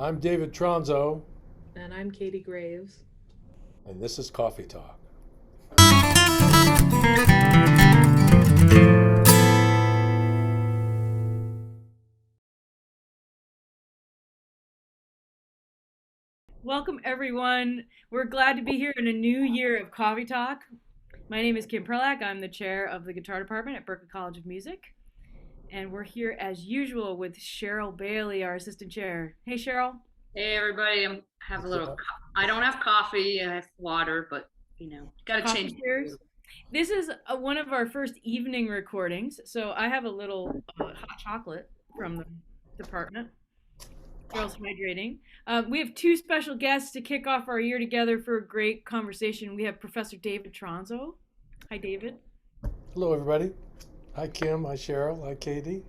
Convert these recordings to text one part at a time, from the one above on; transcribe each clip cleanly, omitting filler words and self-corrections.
I'm David Tronzo, And I'm Katie Graves. and this is Coffee Talk. Welcome, everyone. We're glad to be here in a new year of Coffee Talk. My name is Kim Perlak. I'm the chair of the guitar department at Berklee College of Music. And we're here as usual with Cheryl Bailey, our assistant chair. Hey, Cheryl. Hey everybody, I don't have coffee, I have water, but gotta Coffee change. cheers. This is one of our first evening recordings. So I have a little hot chocolate from the department. Cheryl's hydrating. We have two special guests to kick off our year together for a great conversation. We have Professor David Tronzo. Hi, David. Hello, everybody. Hi, Kim. Hi, Cheryl. Hi, Katie.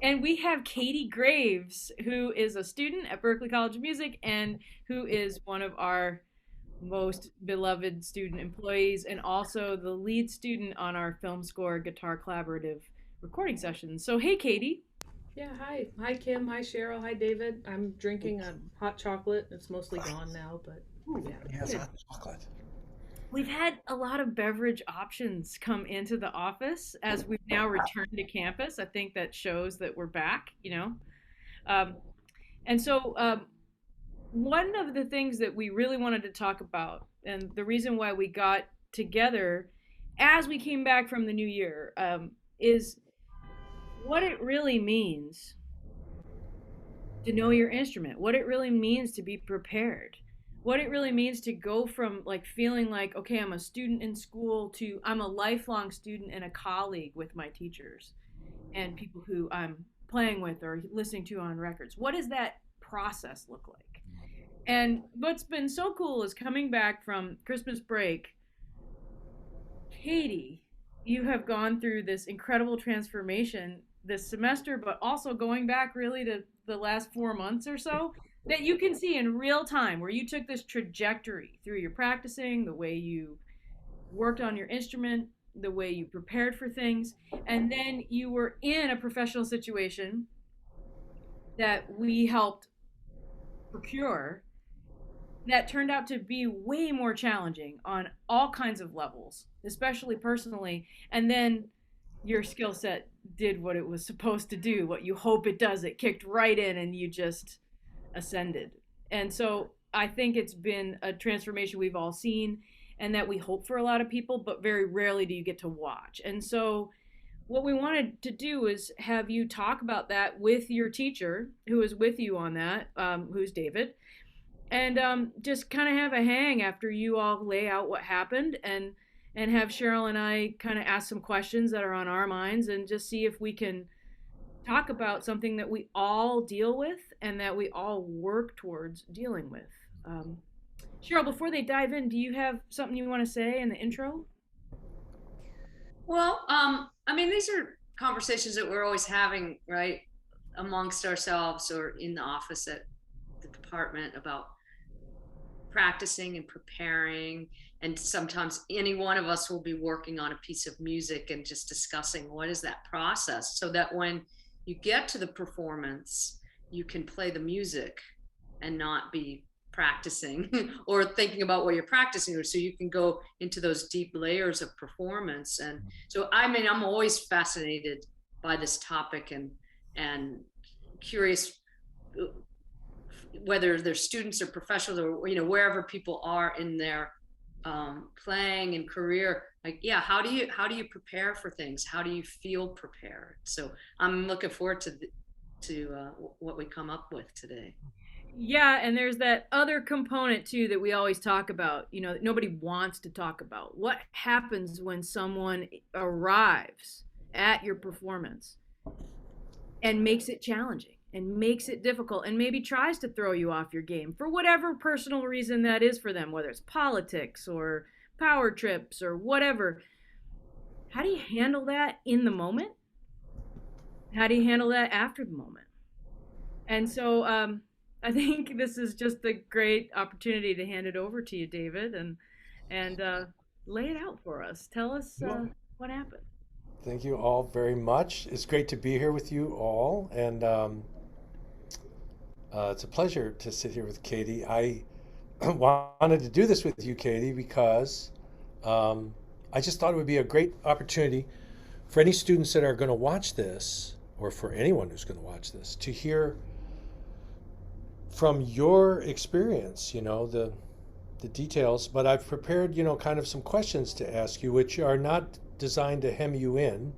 And we have Katie Graves, who is a student at Berklee College of Music and who is one of our most beloved student employees and also the lead student on our film score guitar collaborative recording sessions. So, hey, Katie. Yeah, hi. Hi, Kim. Hi, Cheryl. Hi, David. I'm drinking a hot chocolate. It's mostly gone now, but yeah. Yes, Good. hot chocolate. We've had a lot of beverage options come into the office as we've now returned to campus. I think that shows that we're back. Um, and so, one of the things that we really wanted to talk about, and the reason why we got together as we came back from the new year, is what it really means to know your instrument, what it really means to be prepared, what it really means to go from like feeling like, okay, I'm a student in school to I'm a lifelong student and a colleague with my teachers and people who I'm playing with or listening to on records. What does that process look like? And what's been so cool is coming back from Christmas break, Katie, you have gone through this incredible transformation this semester, but also going back really to the last 4 months or so that you can see in real time where you took this trajectory through your practicing, the way you worked on your instrument, the way you prepared for things, and then you were in a professional situation that we helped procure that turned out to be way more challenging on all kinds of levels, especially personally. And then your skill set did what it was supposed to do, what you hope it does. It kicked right in and you just ascended. And so I think it's been a transformation we've all seen and that we hope for a lot of people, but very rarely do you get to watch. And so what we wanted to do is have you talk about that with your teacher who is with you on that, who's David, and just kind of have a hang after you all lay out what happened and have Cheryl and I kind of ask some questions that are on our minds and just see if we can talk about something that we all deal with and that we all work towards dealing with. Cheryl, before they dive in, do you have something you want to say in the intro? Well, these are conversations that we're always having, right, amongst ourselves or in the office at the department about practicing and preparing. And sometimes any one of us will be working on a piece of music and just discussing what is that process so that when you get to the performance, you can play the music and not be practicing or thinking about what you're practicing, or so you can go into those deep layers of performance. And so I'm always fascinated by this topic and curious whether they're students or professionals or wherever people are in their playing and career, like, yeah, how do you prepare for things, how do you feel prepared? So I'm looking forward to what we come up with today. Yeah, and there's that other component too that we always talk about, that nobody wants to talk about. What happens when someone arrives at your performance and makes it challenging and makes it difficult and maybe tries to throw you off your game for whatever personal reason that is for them, whether it's politics or power trips or whatever. How do you handle that in the moment? How do you handle that after the moment? And so I think this is just a great opportunity to hand it over to you, David, and lay it out for us. Tell us what happened. Thank you all very much. It's great to be here with you all. And It's a pleasure to sit here with Katie. I wanted to do this with you, Katie, because I just thought it would be a great opportunity for any students that are going to watch this, or for anyone who's going to watch this, to hear from your experience, the details. But I've prepared, kind of some questions to ask you, which are not designed to hem you in.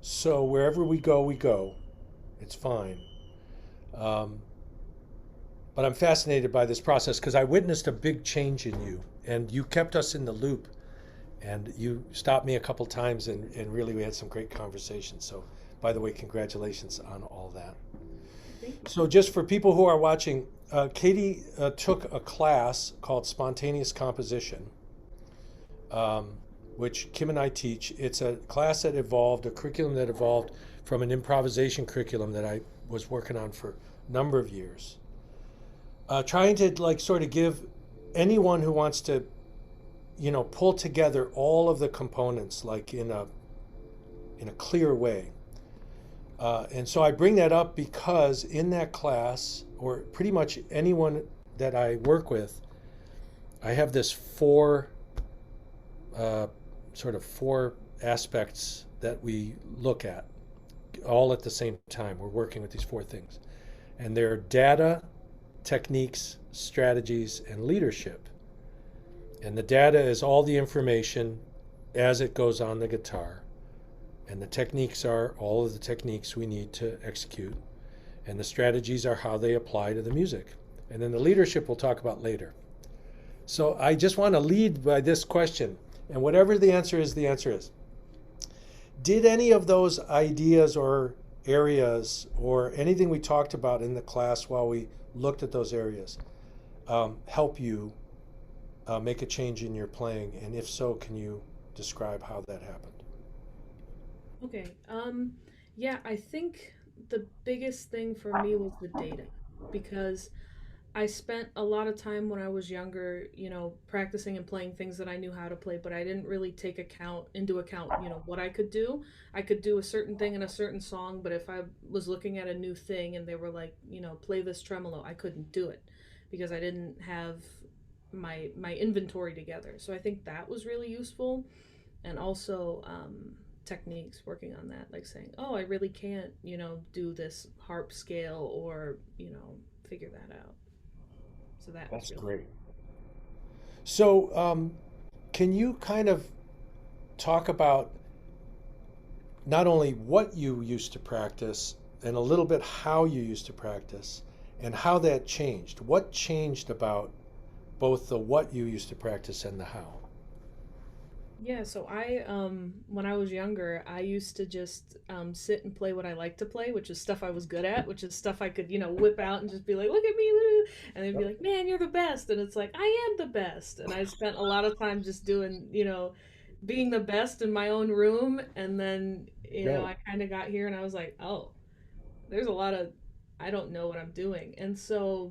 So wherever we go. It's fine. But I'm fascinated by this process because I witnessed a big change in you, and you kept us in the loop, and you stopped me a couple times, and really we had some great conversations. So, by the way, congratulations on all that. Thank you. So just for people who are watching, Katie took a class called Spontaneous Composition, which Kim and I teach. It's a class that evolved, a curriculum that evolved from an improvisation curriculum that I was working on for a number of years. Trying to sort of give anyone who wants to, pull together all of the components in a clear way. And so I bring that up because in that class, or pretty much anyone that I work with, I have this four aspects that we look at all at the same time. We're working with these four things. And they're data, techniques, strategies, and leadership. And the data is all the information as it goes on the guitar. And the techniques are all of the techniques we need to execute. And the strategies are how they apply to the music. And then the leadership we'll talk about later. So I just want to lead by this question. And whatever the answer is, the answer is. Did any of those ideas or areas or anything we talked about in the class while we looked at those areas help you make a change in your playing? And if so, can you describe how that happened? Okay. Yeah, I think the biggest thing for me was the data, because I spent a lot of time when I was younger, practicing and playing things that I knew how to play, but I didn't really take into account, what I could do. I could do a certain thing in a certain song, but if I was looking at a new thing and they were like, play this tremolo, I couldn't do it because I didn't have my inventory together. So I think that was really useful. And also techniques, working on that, like saying, oh, I really can't, do this harp scale, or, figure that out. So That's great. So can you kind of talk about not only what you used to practice and a little bit how you used to practice and how that changed? What changed about both the what you used to practice and the how? Yeah, so I, when I was younger, I used to just sit and play what I like to play, which is stuff I was good at, which is stuff I could, whip out and just be like, look at me, woo," and they'd be like, man, you're the best. And it's like, I am the best. And I spent a lot of time just doing, being the best in my own room. And then, I kind of got here and I was like, oh, there's a lot of, I don't know what I'm doing. And so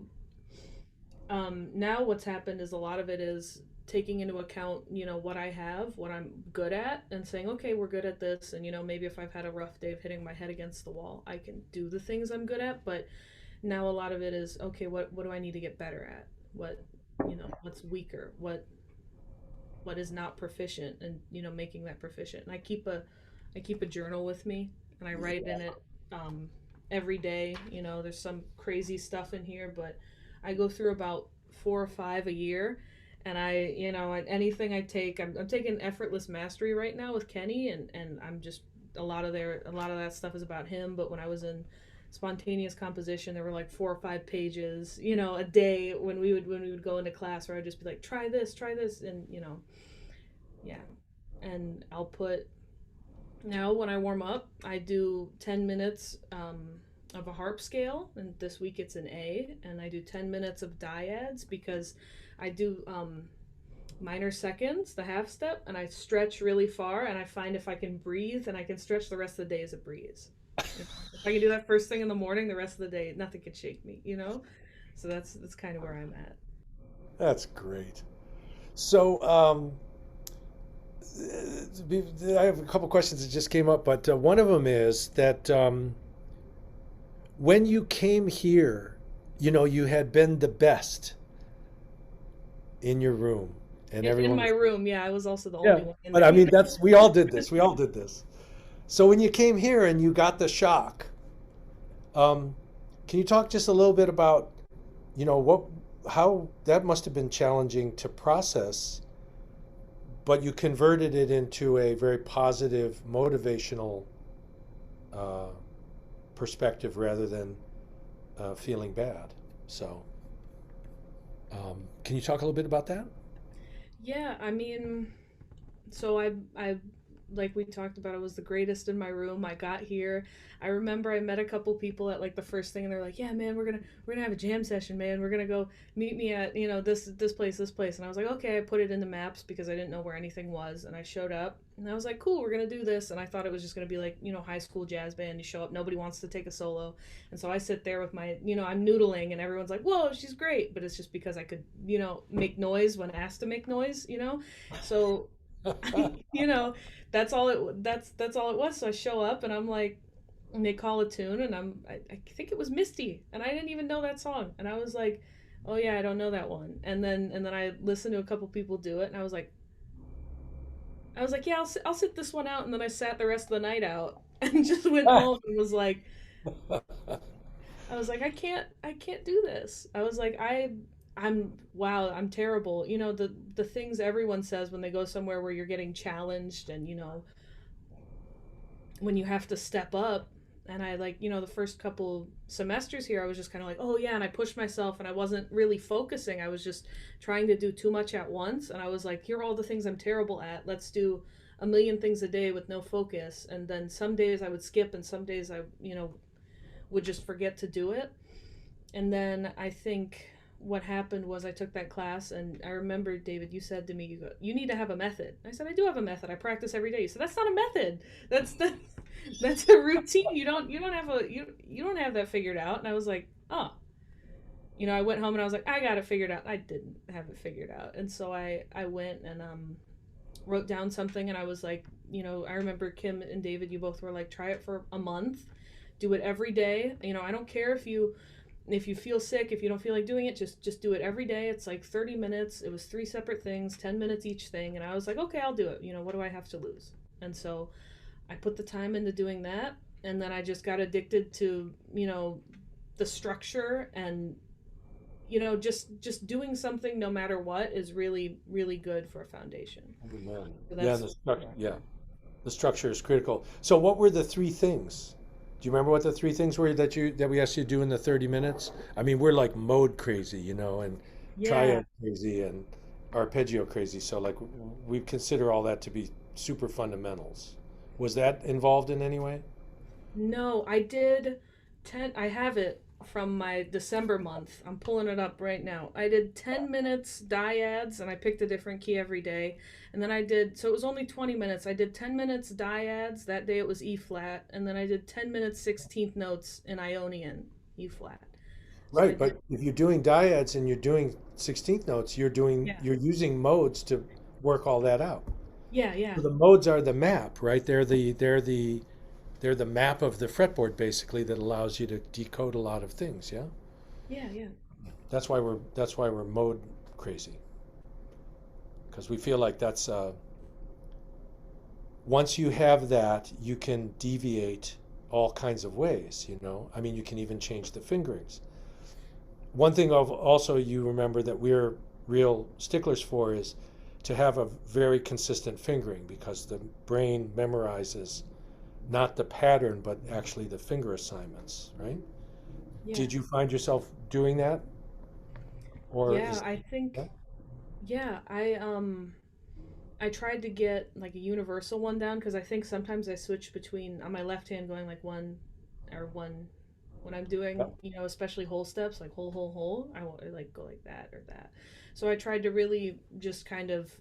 now what's happened is a lot of it is taking into account, what I have, what I'm good at, and saying, okay, we're good at this. And, maybe if I've had a rough day of hitting my head against the wall, I can do the things I'm good at. But now a lot of it is, okay, what do I need to get better at? What's weaker? What is not proficient, and, making that proficient. And I keep a journal with me, and I write in it every day. There's some crazy stuff in here, but I go through about 4 or 5 a year. And I, anything I take, I'm taking effortless mastery right now with Kenny, and I'm just a lot of that stuff is about him. But when I was in spontaneous composition, there were like 4 or 5 pages, a day when we would go into class, where I'd just be like, try this, and yeah. And I'll put, now when I warm up, I do 10 minutes of a harp scale, and this week it's an A, and I do 10 minutes of dyads, because I do minor seconds, the half step, and I stretch really far, and I find if I can breathe, and I can stretch the rest of the day as a breeze. If I can do that first thing in the morning, the rest of the day, nothing can shake me, So that's kind of where I'm at. That's great. So I have a couple questions that just came up, but one of them is that when you came here you know, you had been the best in your room, and In everyone my was, room, yeah, I was also the yeah. only one in But there. I mean, that's we all did this. We all did this. So when you came here and you got the shock, um, can you talk just a little bit about, you know, what, how that must have been challenging to process, but you converted it into a very positive, motivational uh, perspective rather than feeling bad. So, can you talk a little bit about that? Yeah, I mean, so I like we talked about, I was the greatest in my room. I got here. I remember I met a couple people at like the first thing, and they're like, "Yeah, man, we're gonna have a jam session, man. We're gonna go meet me at this place." And I was like, "Okay." I put it in the maps because I didn't know where anything was, and I showed up, and I was like, "Cool, we're gonna do this." And I thought it was just gonna be like high school jazz band. You show up, nobody wants to take a solo, and so I sit there with my I'm noodling, and everyone's like, "Whoa, she's great," but it's just because I could make noise when asked to make noise. So you know that's all it was. So I show up and I'm like, and they call a tune, and I think it was Misty, and I didn't even know that song, and I was like, oh yeah, I don't know that one. And then I listened to a couple people do it, and I was like, yeah, I'll sit this one out. And then I sat the rest of the night out and just went home and was like, I was like, I can't do this. I was like, I'm wow, I'm terrible. The things everyone says when they go somewhere where you're getting challenged, and when you have to step up. And I, like, the first couple semesters here, I was just kind of like, oh yeah, and I pushed myself, and I wasn't really focusing. I was just trying to do too much at once, and I was like, here are all the things I'm terrible at. Let's do a million things a day with no focus. And then some days I would skip, and some days I would just forget to do it. And then I think what happened was I took that class, and I remember, David, you said to me, you need to have a method. I said, I do have a method. I practice every day. You said, that's not a method. That's a routine. You don't have that figured out. And I was like, oh. I went home and I was like, I got it figured out. I didn't have it figured out. And so I went and wrote down something, and I was like, I remember Kim and David, you both were like, try it for a month. Do it every day. I don't care if you feel sick, if you don't feel like doing it, just do it every day. It's like 30 minutes. It was 3 separate things, 10 minutes each thing. And I was like, okay, I'll do it. What do I have to lose? And so I put the time into doing that. And then I just got addicted to, the structure, and, just doing something no matter what is really, really good for a foundation. Amen. So Yeah, that's, the structure is critical. So what were the three things? Do you remember what the three things were that we asked you to do in the 30 minutes? I mean, we're like mode crazy, and yeah. triad crazy and arpeggio crazy. So like we consider all that to be super fundamentals. Was that involved in any way? No, I did I have it from my December month. I'm pulling it up right now. I did 10 minutes dyads, and I picked a different key every day. And then so it was only 20 minutes. I did 10 minutes dyads. That day it was E flat. And then I did 10 minutes 16th notes in Ionian, E flat. So I Right, did, but if you're doing dyads and you're doing 16th notes, yeah. you're using modes to work all that out. Yeah, yeah. So the modes are the map, right? They're the map of the fretboard basically that allows you to decode a lot of things, yeah? Yeah, yeah. That's why we're mode crazy. Because we feel like that's once you have that, you can deviate all kinds of ways. I mean, you can even change the fingerings. One thing of also you remember that we're real sticklers for is to have a very consistent fingering, because the brain memorizes not the pattern but actually the finger assignments, right? Yeah. Did you find yourself doing that, or Yeah, is I yeah? think yeah, I tried to get like a universal one down, because I think sometimes I switch between on my left hand going like one or one when I'm Yeah. doing, especially whole steps, like whole, whole, whole. I won't like go like that or that. So I tried to really just kind of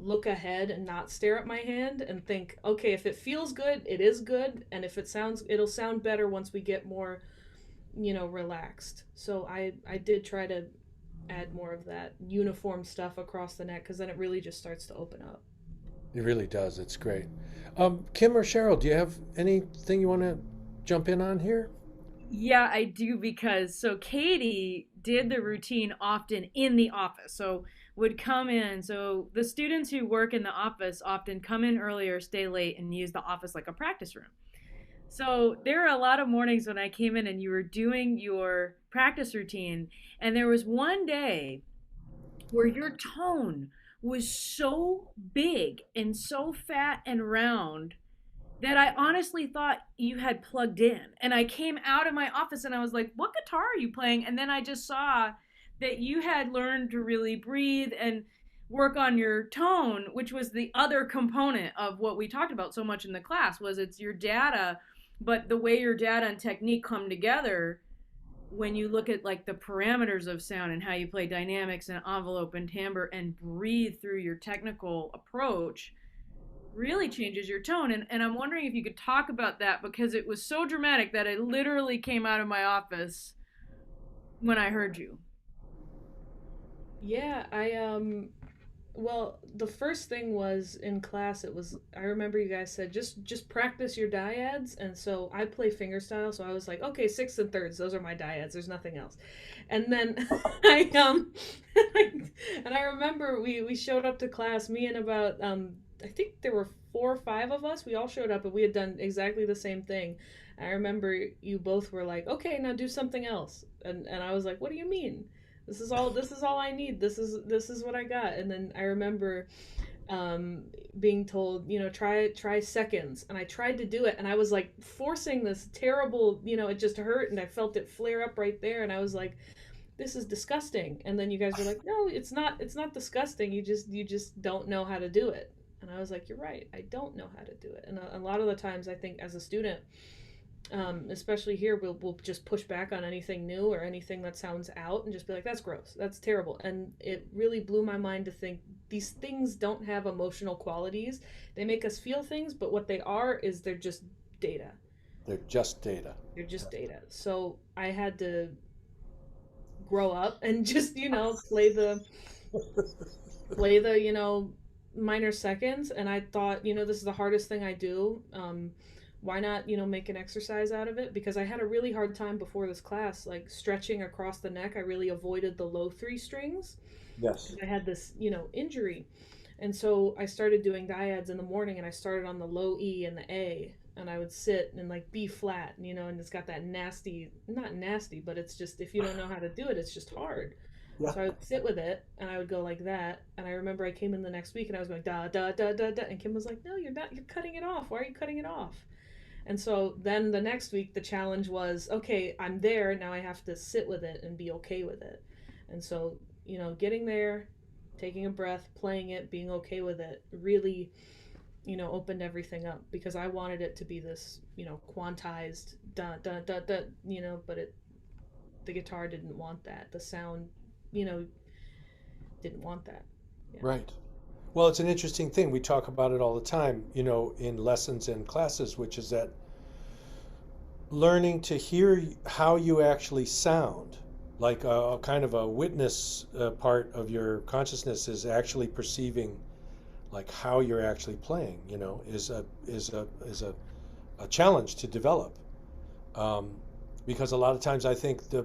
look ahead and not stare at my hand and think, okay, if it feels good, it is good. And if it'll sound better once we get more, relaxed. So I did try to add more of that uniform stuff across the neck, because then it really just starts to open up. It really does. It's great. Kim or Cheryl, do you have anything you want to jump in on here? Yeah, I do because so Katie did the routine often in the office. So would come in. So the students who work in the office often come in earlier, stay late, and use the office like a practice room. So there are a lot of mornings when I came in and you were doing your practice routine, and there was one day where your tone was so big and so fat and round that I honestly thought you had plugged in. And I came out of my office and I was like, what guitar are you playing? And then I just saw that you had learned to really breathe and work on your tone, which was the other component of what we talked about so much in the class was it's your data, but the way your data and technique come together when you look at like the parameters of sound and how you play dynamics and envelope and timbre and breathe through your technical approach really changes your tone. And I'm wondering if you could talk about that because it was so dramatic that I literally came out of my office when I heard you. Yeah, well, the first thing was in class. It was I remember you guys said just practice your dyads, and so I play fingerstyle, so I was like, okay, sixths and thirds, those are my dyads. There's nothing else. And then and I remember we showed up to class, me and about I think there were 4 or 5 of us. We all showed up and we had done exactly the same thing. I remember you both were like, okay, now do something else, and I was like, what do you mean? This is all I need. This is what I got. And then I remember being told, try seconds, and I tried to do it, and I was like forcing this terrible, it just hurt, and I felt it flare up right there, and I was like, this is disgusting. And then you guys were like, no, it's not disgusting. You just don't know how to do it. And I was like, you're right, I don't know how to do it. And a lot of the times I think as a student, especially here, we'll just push back on anything new or anything that sounds out and just be like, that's gross, that's terrible. And it really blew my mind to think these things don't have emotional qualities. They make us feel things, but what they are is they're just data. They're just data. They're just data. So I had to grow up and just, play the minor seconds. And I thought, this is the hardest thing I do. Why not, make an exercise out of it? Because I had a really hard time before this class, like stretching across the neck. I really avoided the low 3 strings. Yes. I had this, injury. And so I started doing dyads in the morning, and I started on the low E and the A, and I would sit and like B flat, and it's got that nasty, not nasty, but it's just, if you don't know how to do it, it's just hard. Yeah. So I would sit with it and I would go like that. And I remember I came in the next week and I was going da da da da da, and Kim was like, no, you're not, you're cutting it off. Why are you cutting it off? And so then the next week, the challenge was, okay, I'm there. Now I have to sit with it and be okay with it. And so, getting there, taking a breath, playing it, being okay with it, really, opened everything up, because I wanted it to be this, quantized, da, da, da, da, but the guitar didn't want that. The sound, didn't want that. Yeah. Right. Well, it's an interesting thing. We talk about it all the time, in lessons and classes, which is that learning to hear how you actually sound, like a kind of a witness part of your consciousness is actually perceiving, like how you're actually playing, is a challenge to develop, because a lot of times I think the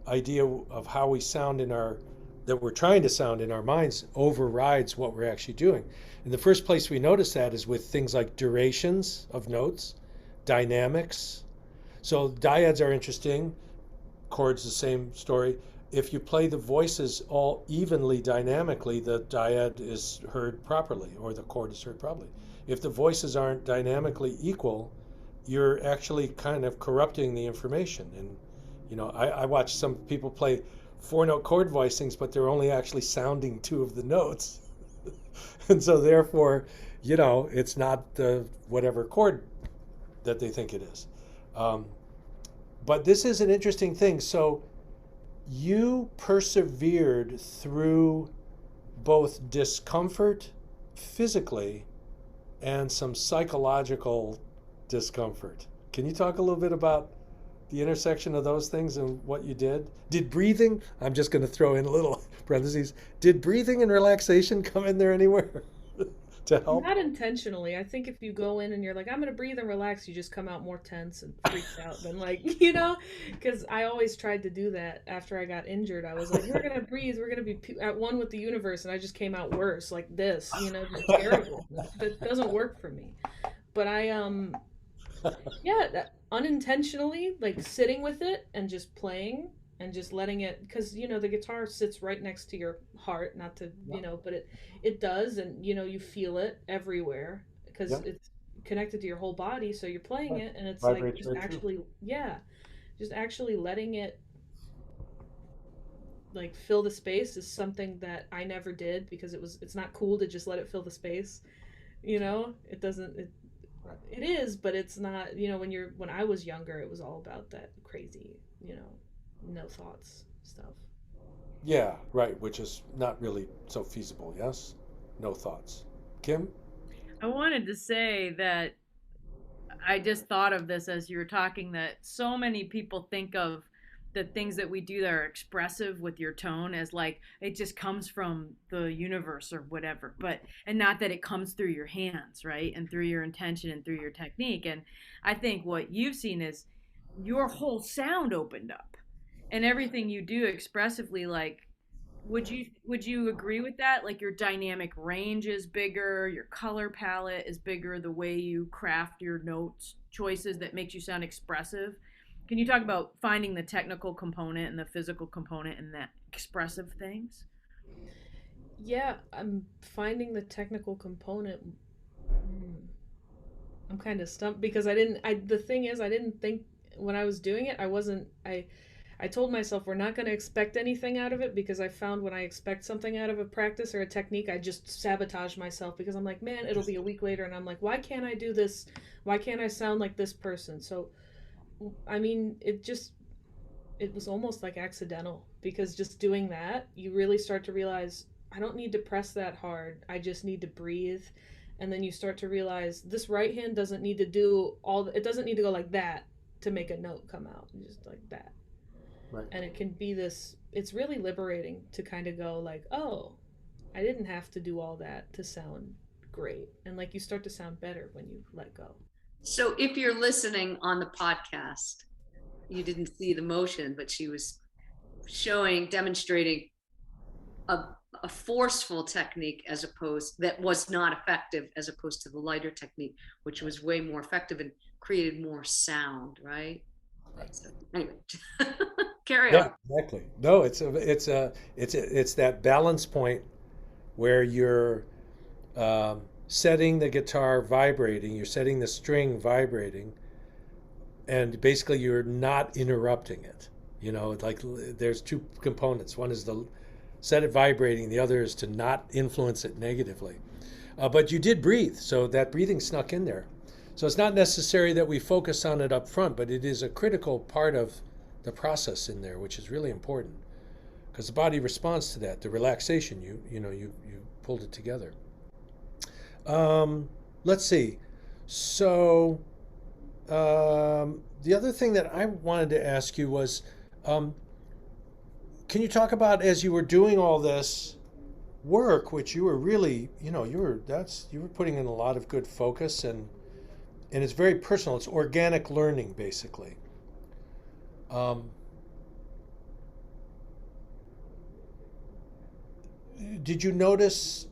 idea of how we sound that we're trying to sound in our minds overrides what we're actually doing. And the first place we notice that is with things like durations of notes, dynamics. So dyads are interesting, chords the same story. If you play the voices all evenly dynamically, the dyad is heard properly, or the chord is heard properly. If the voices aren't dynamically equal, you're actually kind of corrupting the information. And I watch some people play 4-note chord voicings, but they're only actually sounding 2 of the notes. And so therefore, it's not the whatever chord that they think it is. But this is an interesting thing. So you persevered through both discomfort physically and some psychological discomfort. Can you talk a little bit about the intersection of those things and what you did? Did breathing, I'm just going to throw in a little parentheses, did breathing and relaxation come in there anywhere? to help? Not intentionally. I think if you go in and you're like, I'm gonna breathe and relax, you just come out more tense and freaked out than like, because I always tried to do that after I got injured. I was like, we're gonna breathe, we're gonna be at one with the universe, and I just came out worse, like this, just terrible. That doesn't work for me. But yeah, unintentionally, like sitting with it and just playing and just letting it, because the guitar sits right next to your heart, not to but it does, and you feel it everywhere because Yeah. it's connected to your whole body, so you're playing Right. it, and it's like Vibrates just right through. actually, yeah, just actually letting it like fill the space is something that I never did because it's not cool to just let it fill the space. It doesn't, it is, but it's not, when I was younger, it was all about that crazy, no thoughts stuff. Yeah, right, which is not really so feasible, yes? No thoughts. Kim? I wanted to say that I just thought of this as you were talking, that so many people think of the things that we do that are expressive with your tone as like it just comes from the universe or whatever, but and not that it comes through your hands, right? And through your intention and through your technique. And I think what you've seen is your whole sound opened up and everything you do expressively, like would you agree with that? Like your dynamic range is bigger, your color palette is bigger, the way you craft your notes choices that makes you sound expressive. Can you talk about finding the technical component and the physical component in that expressive things? Yeah, I'm finding the technical component. Hmm, I'm kind of stumped because the thing is, I didn't think when I was doing it, I told myself we're not going to expect anything out of it because I found when I expect something out of a practice or a technique, I just sabotage myself because I'm like, man, it'll be a week later, and I'm like, why can't I do this? Why can't I sound like this person? So, I mean, it was almost like accidental because just doing that, you really start to realize I don't need to press that hard. I just need to breathe. And then you start to realize this right hand doesn't need to do it doesn't need to go like that to make a note come out, just like that. Right. And it can be it's really liberating to kind of go like, oh, I didn't have to do all that to sound great. And like you start to sound better when you let go. So if you're listening on the podcast, you didn't see the motion, but she was demonstrating a, a forceful technique as opposed that was not effective as opposed to the lighter technique, which was way more effective and created more sound, right? So, anyway, carry Yeah, on. exactly. No, it's that balance point where you're setting the guitar vibrating, you're setting the string vibrating, and basically you're not interrupting it. Like there's two components. One is the set it vibrating, the other is to not influence it negatively. But you did breathe, so that breathing snuck in there. So it's not necessary that we focus on it up front, but it is a critical part of the process in there, which is really important because the body responds to that. The relaxation, you pulled it together. Let's see. So the other thing that I wanted to ask you was, um, can you talk about as you were doing all this work, which you were really, you were putting in a lot of good focus and it's very personal. It's organic learning, basically. Um, did you notice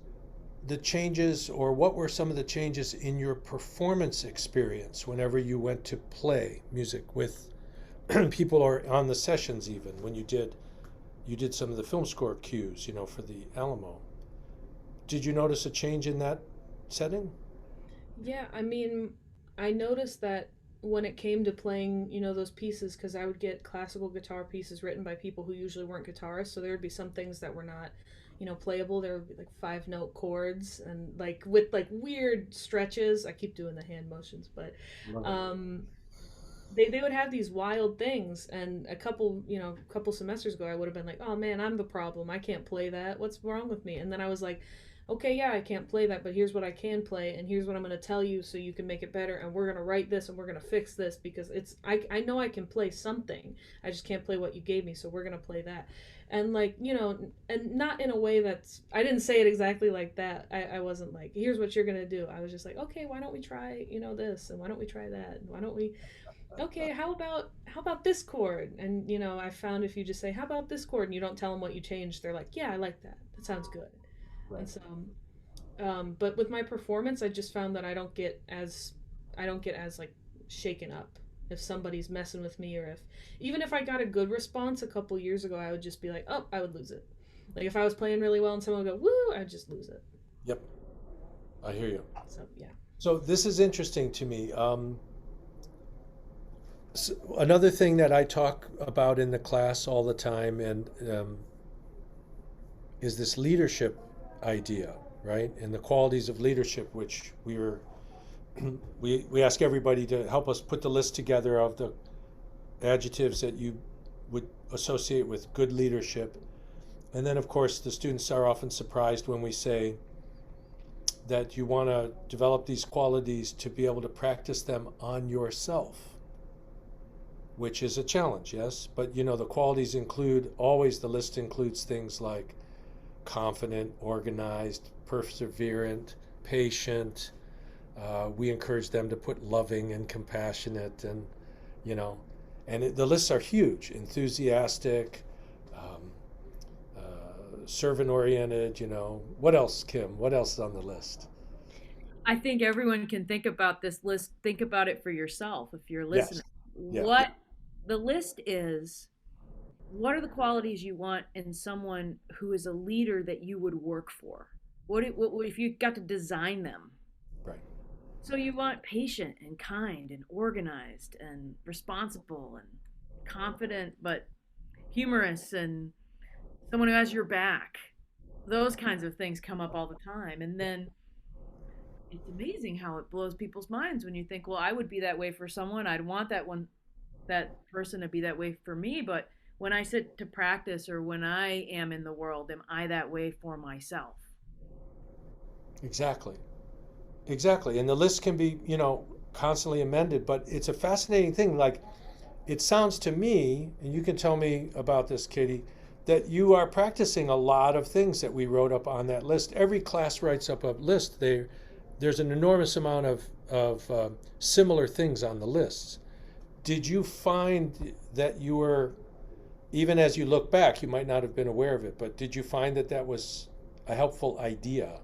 the changes, or what were some of the changes in your performance experience whenever you went to play music with people or on the sessions, even when you did some of the film score cues, for the Alamo? Did you notice a change in that setting? Yeah, I mean, I noticed that when it came to playing, those pieces, because I would get classical guitar pieces written by people who usually weren't guitarists, so there would be some things that were not, playable. There would be like 5 note chords and like with like weird stretches. I keep doing the hand motions, but Right. um, they would have these wild things, and a couple semesters ago I would have been like, oh man, I'm the problem, I can't play that, what's wrong with me? And then I was like, okay, yeah, I can't play that, but here's what I can play, and here's what I'm going to tell you so you can make it better, and we're going to write this and we're going to fix this because I know I can play something, I just can't play what you gave me, so we're going to play that. And like, you know, and not in a way that's, I didn't say it exactly like that. I wasn't like, here's what you're gonna do. I was just like, okay, why don't we try, you know, this, and why don't we try that, and why don't we, okay, how about this chord? And you know, I found if you just say, how about this chord, and you don't tell them what you changed, they're like, yeah, I like that, that sounds good. Right. And so but with my performance, I just found that I don't get as like shaken up if somebody's messing with me, or if even if I got a good response a couple years ago, I would just be like, oh, I would lose it. Like if I was playing really well and someone would go, woo, I'd just lose it. Yep, I hear you. So yeah. So this is interesting to me. Another thing that I talk about in the class all the time, and is this leadership idea, right? And the qualities of leadership, which we ask everybody to help us put the list together of the adjectives that you would associate with good leadership. And then, of course, the students are often surprised when we say that you want to develop these qualities to be able to practice them on yourself, which is a challenge, yes? But, you know, the qualities include, always the list includes things like confident, organized, perseverant, patient. We encourage them to put loving and compassionate, and, you know, and the lists are huge: enthusiastic, servant-oriented, you know. What else, Kim? What else is on the list? I think everyone can think about this list. Think about it for yourself if you're listening. Yes. Yeah. What the list is, what are the qualities you want in someone who is a leader that you would work for? What if you got to design them? Right. So you want patient and kind and organized and responsible and confident, but humorous, and someone who has your back. Those kinds of things come up all the time. And then it's amazing how it blows people's minds when you think, well, I would be that way for someone. I'd want that person to be that way for me. But when I sit to practice, or when I am in the world, am I that way for myself? Exactly. Exactly. And the list can be, you know, constantly amended, but it's a fascinating thing. Like, it sounds to me, and you can tell me about this, Katie, that you are practicing a lot of things that we wrote up on that list. Every class writes up a list. There's an enormous amount of similar things on the lists. Did you find that you were, even as you look back, you might not have been aware of it, but did you find that that was a helpful idea?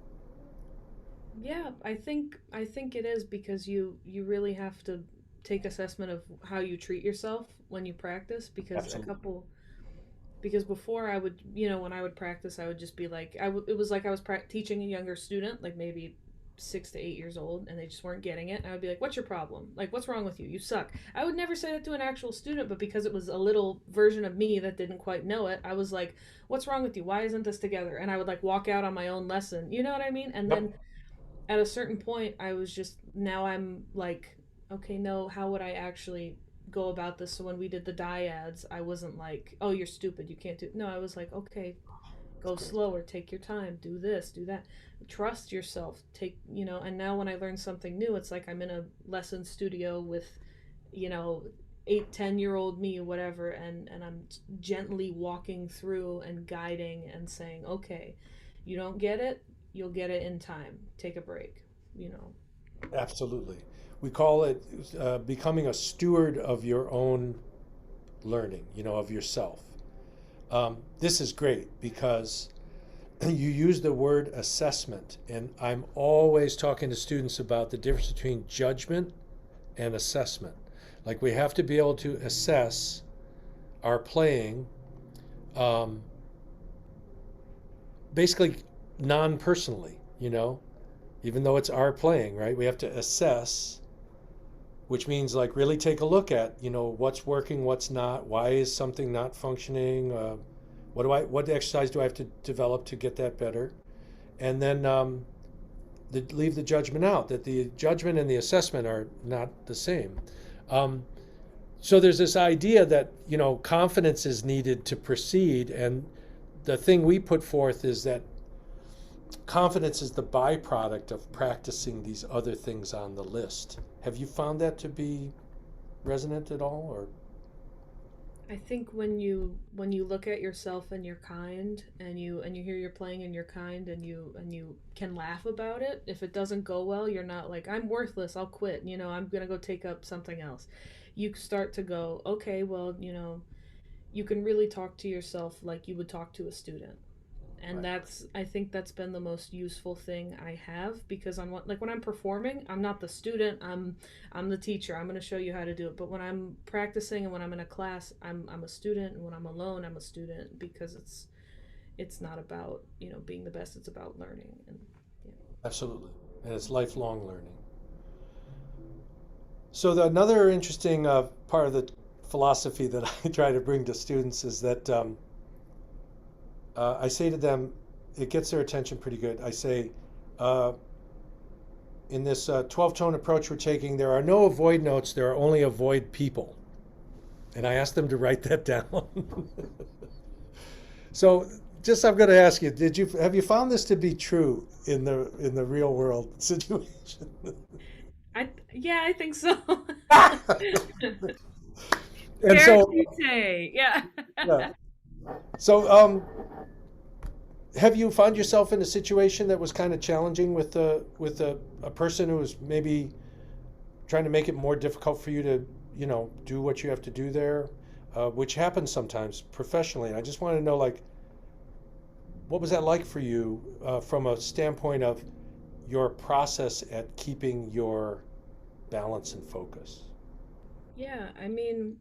Yeah, I think it is, because you really have to take assessment of how you treat yourself when you practice, because Absolutely. because before I would, you know, when I would practice, I would just be like, it was like I was teaching a younger student, like maybe 6 to 8 years old, and they just weren't getting it. And I would be like, what's your problem? Like, what's wrong with you? You suck. I would never say that to an actual student, but because it was a little version of me that didn't quite know it, I was like, what's wrong with you? Why isn't this together? And I would like walk out on my own lesson. You know what I mean? And Yep. then at a certain point, I was just, now I'm like, okay, no, how would I actually go about this? So when we did the dyads, I wasn't like, oh, you're stupid, you can't do. No, I was like, okay, go Great. slower, take your time, do this, do that, trust yourself, take, you know. And now when I learn something new, it's like I'm in a lesson studio with, you know, 8, 10 year old me, whatever, and I'm gently walking through and guiding and saying, okay, you don't get it, you'll get it in time, take a break, you know. Absolutely. We call it becoming a steward of your own learning, you know, of yourself. This is great because you use the word assessment, and I'm always talking to students about the difference between judgment and assessment. Like, we have to be able to assess our playing, um, basically non-personally, you know, even though it's our playing, right? We have to assess, which means like really take a look at, you know, what's working, what's not, why is something not functioning, what exercise do I have to develop to get that better, and then leave the judgment out. That the judgment and the assessment are not the same. So there's this idea that, you know, confidence is needed to proceed, and the thing we put forth is that confidence is the byproduct of practicing these other things on the list. Have you found that to be resonant at all, or? I think when you look at yourself and you're kind, and you hear you're playing and you're kind, and you can laugh about it. If it doesn't go well, you're not like, I'm worthless, I'll quit, I'm gonna go take up something else. You start to go, okay, well, you can really talk to yourself like you would talk to a student. And Right. I think that's been the most useful thing I have, because like when I'm performing, I'm not the student, I'm the teacher. I'm going to show you how to do it. But when I'm practicing and when I'm in a class, I'm a student, and when I'm alone, I'm a student, because it's not about, being the best, it's about learning. And yeah. Absolutely. And it's lifelong learning. So another interesting part of the philosophy that I try to bring to students is that I say to them, it gets their attention pretty good. I say, uh, in this 12-tone approach we're taking, there are no avoid notes, there are only avoid people. And I ask them to write that down. So just I'm going to ask you, have you found this to be true in the real world situation? Yeah, I think so. And Dare so, to say, yeah. yeah. So, have you found yourself in a situation that was kind of challenging with a person who was maybe trying to make it more difficult for you to, do what you have to do there, which happens sometimes professionally? And I just want to know, like, what was that like for you from a standpoint of your process at keeping your balance and focus? Yeah, I mean,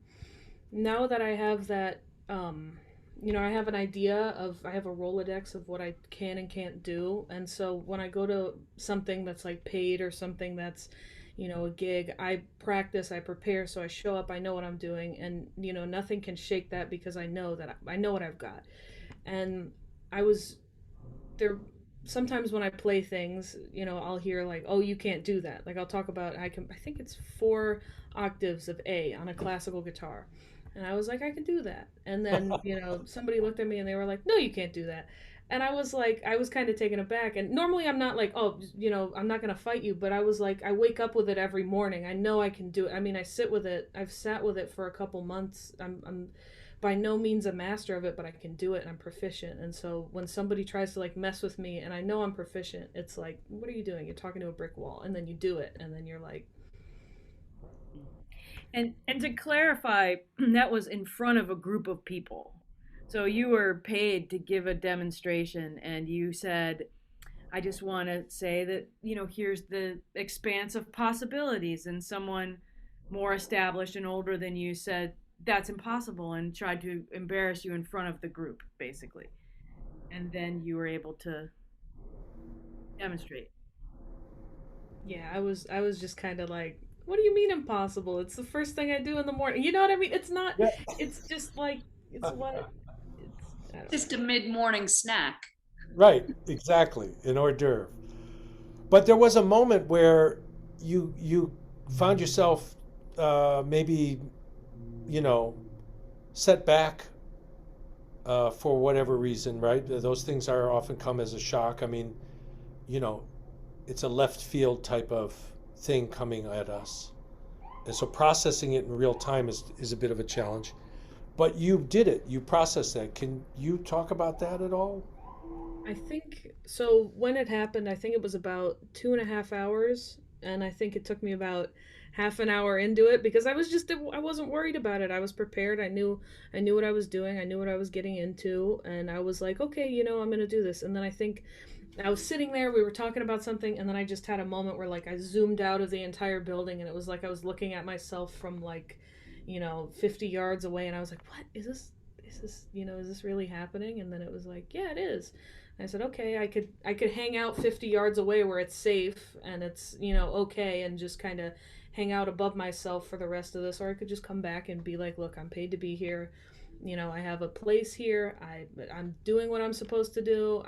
now that I have that, I have an idea I have a Rolodex of what I can and can't do. And so when I go to something that's like paid, or something that's, a gig, I practice, I prepare, so I show up, I know what I'm doing, and, nothing can shake that, because I know what I've got. And I was there sometimes when I play things, I'll hear like, "Oh, you can't do that." Like I'll talk about, I think it's 4 octaves of A on a classical guitar. And I was like, "I can do that." And then, somebody looked at me and they were like, "No, you can't do that." And I was like, I was kind of taken aback. And normally I'm not like, "Oh, I'm not going to fight you," but I was like, I wake up with it every morning. I know I can do it. I mean, I sit with it. I've sat with it for a couple months. I'm by no means a master of it, but I can do it and I'm proficient. And so when somebody tries to like mess with me and I know I'm proficient, it's like, what are you doing? You're talking to a brick wall. And then you do it, and then you're like, And to clarify, that was in front of a group of people. So you were paid to give a demonstration, and you said, I just want to say that, here's the expanse of possibilities. And someone more established and older than you said, that's impossible, and tried to embarrass you in front of the group, basically. And then you were able to demonstrate. yeah, I was just kind of like, what do you mean impossible? It's the first thing I do in the morning. You know what I mean? It's not, Yeah. it's just like, it's what, it's, I don't Just know. a mid-morning snack. Right, exactly, an hors d'oeuvre. But there was a moment where you found yourself maybe, you know, set back for whatever reason, right? Those things are often come as a shock. I mean, you know, it's a left field type of thing coming at us. And so processing it in real time is a bit of a challenge. But you did it. You processed that. Can you talk about that at all? I think so. When it happened, I think it was about 2.5 hours, and I think it took me about half an hour into it, because I wasn't worried about it. I was prepared. I knew what I was doing. I knew what I was getting into, and I was like, okay, I'm gonna do this. And then I think I was sitting there. We were talking about something, and then I just had a moment where like I zoomed out of the entire building, and it was like I was looking at myself from like, 50 yards away, and I was like, what is this? Is this really happening? And then it was like, yeah, it is. I said, okay, I could hang out 50 yards away where it's safe and it's, okay, and just kind of hang out above myself for the rest of this, or I could just come back and be like, look, I'm paid to be here. I have a place here. I'm doing what I'm supposed to do.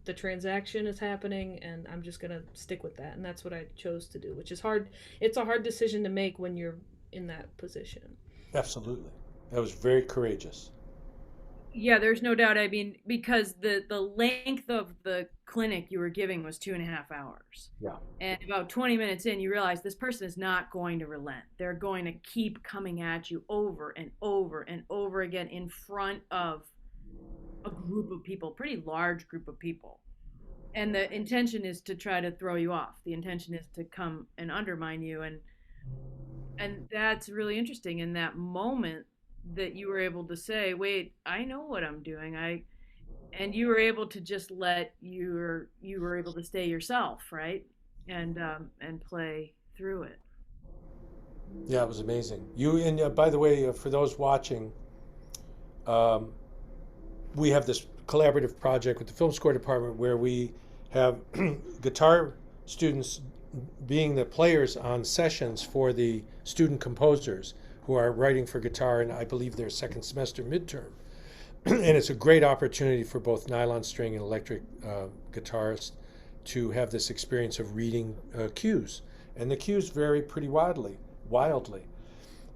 The transaction is happening, and I'm just going to stick with that. And that's what I chose to do, which is hard. It's a hard decision to make when you're in that position. Absolutely. That was very courageous. Yeah, there's no doubt. I mean, because the length of the clinic you were giving was 2.5 hours. Yeah. And about 20 minutes in, you realize this person is not going to relent. They're going to keep coming at you over and over and over again in front of a group of people, pretty large group of people. And the intention is to try to throw you off. The intention is to come and undermine you. And that's really interesting in that moment that you were able to say, wait, I know what I'm doing. And you were able to just you were able to stay yourself, right? And play through it. Yeah, it was amazing. You and by the way, for those watching, um, we have this collaborative project with the film score department where we have guitar students being the players on sessions for the student composers who are writing for guitar in, I believe, their second semester midterm. And it's a great opportunity for both nylon string and electric guitarists to have this experience of reading cues. And the cues vary pretty wildly.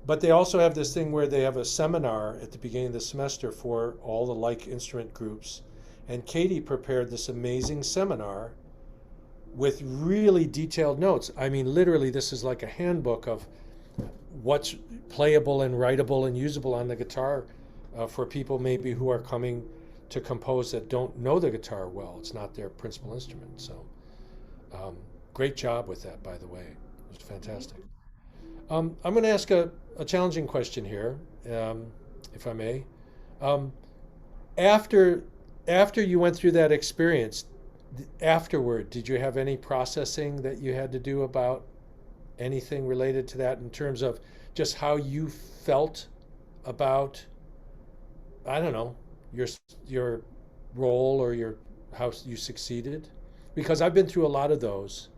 But they also have this thing where they have a seminar at the beginning of the semester for all the like instrument groups. And Katie prepared this amazing seminar with really detailed notes. I mean, literally, this is like a handbook of what's playable and writable and usable on the guitar for people maybe who are coming to compose that don't know the guitar well. It's not their principal instrument. So great job with that, by the way. It was fantastic. I'm going to ask a challenging question here, if I may. Um, after you went through that experience, afterward, did you have any processing that you had to do about anything related to that in terms of just how you felt about, I don't know, your role or your how you succeeded? Because I've been through a lot of those,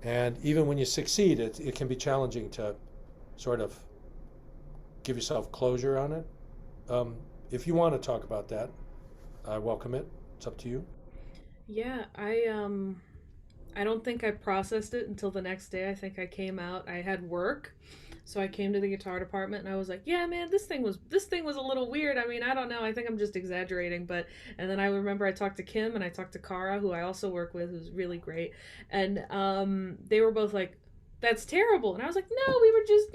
and even when you succeed, it can be challenging to sort of give yourself closure on it. If you want to talk about that, I welcome it. It's up to you. Yeah, I don't think I processed it until the next day. I think I came out. I had work, so I came to the guitar department and I was like, "Yeah, man, this thing was a little weird. I mean, I don't know. I think I'm just exaggerating." But and then I remember I talked to Kim and I talked to Kara, who I also work with, who's really great, and they were both like, "That's terrible." And I was like, "No, we were just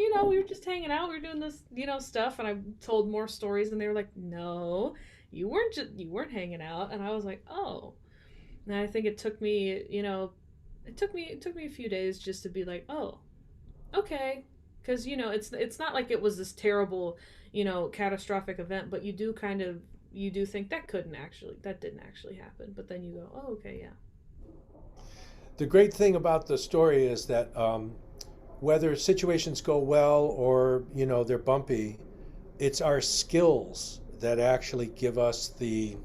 hanging out. We were doing this, stuff." And I told more stories, and they were like, "No, you weren't hanging out." And I was like, "Oh." And I think it took me, it took me a few days just to be like, oh, okay, because it's not like it was this terrible, catastrophic event, but you do think that didn't actually happen, but then you go, oh, okay, yeah. The great thing about the story is that whether situations go well or they're bumpy, it's our skills that actually give us the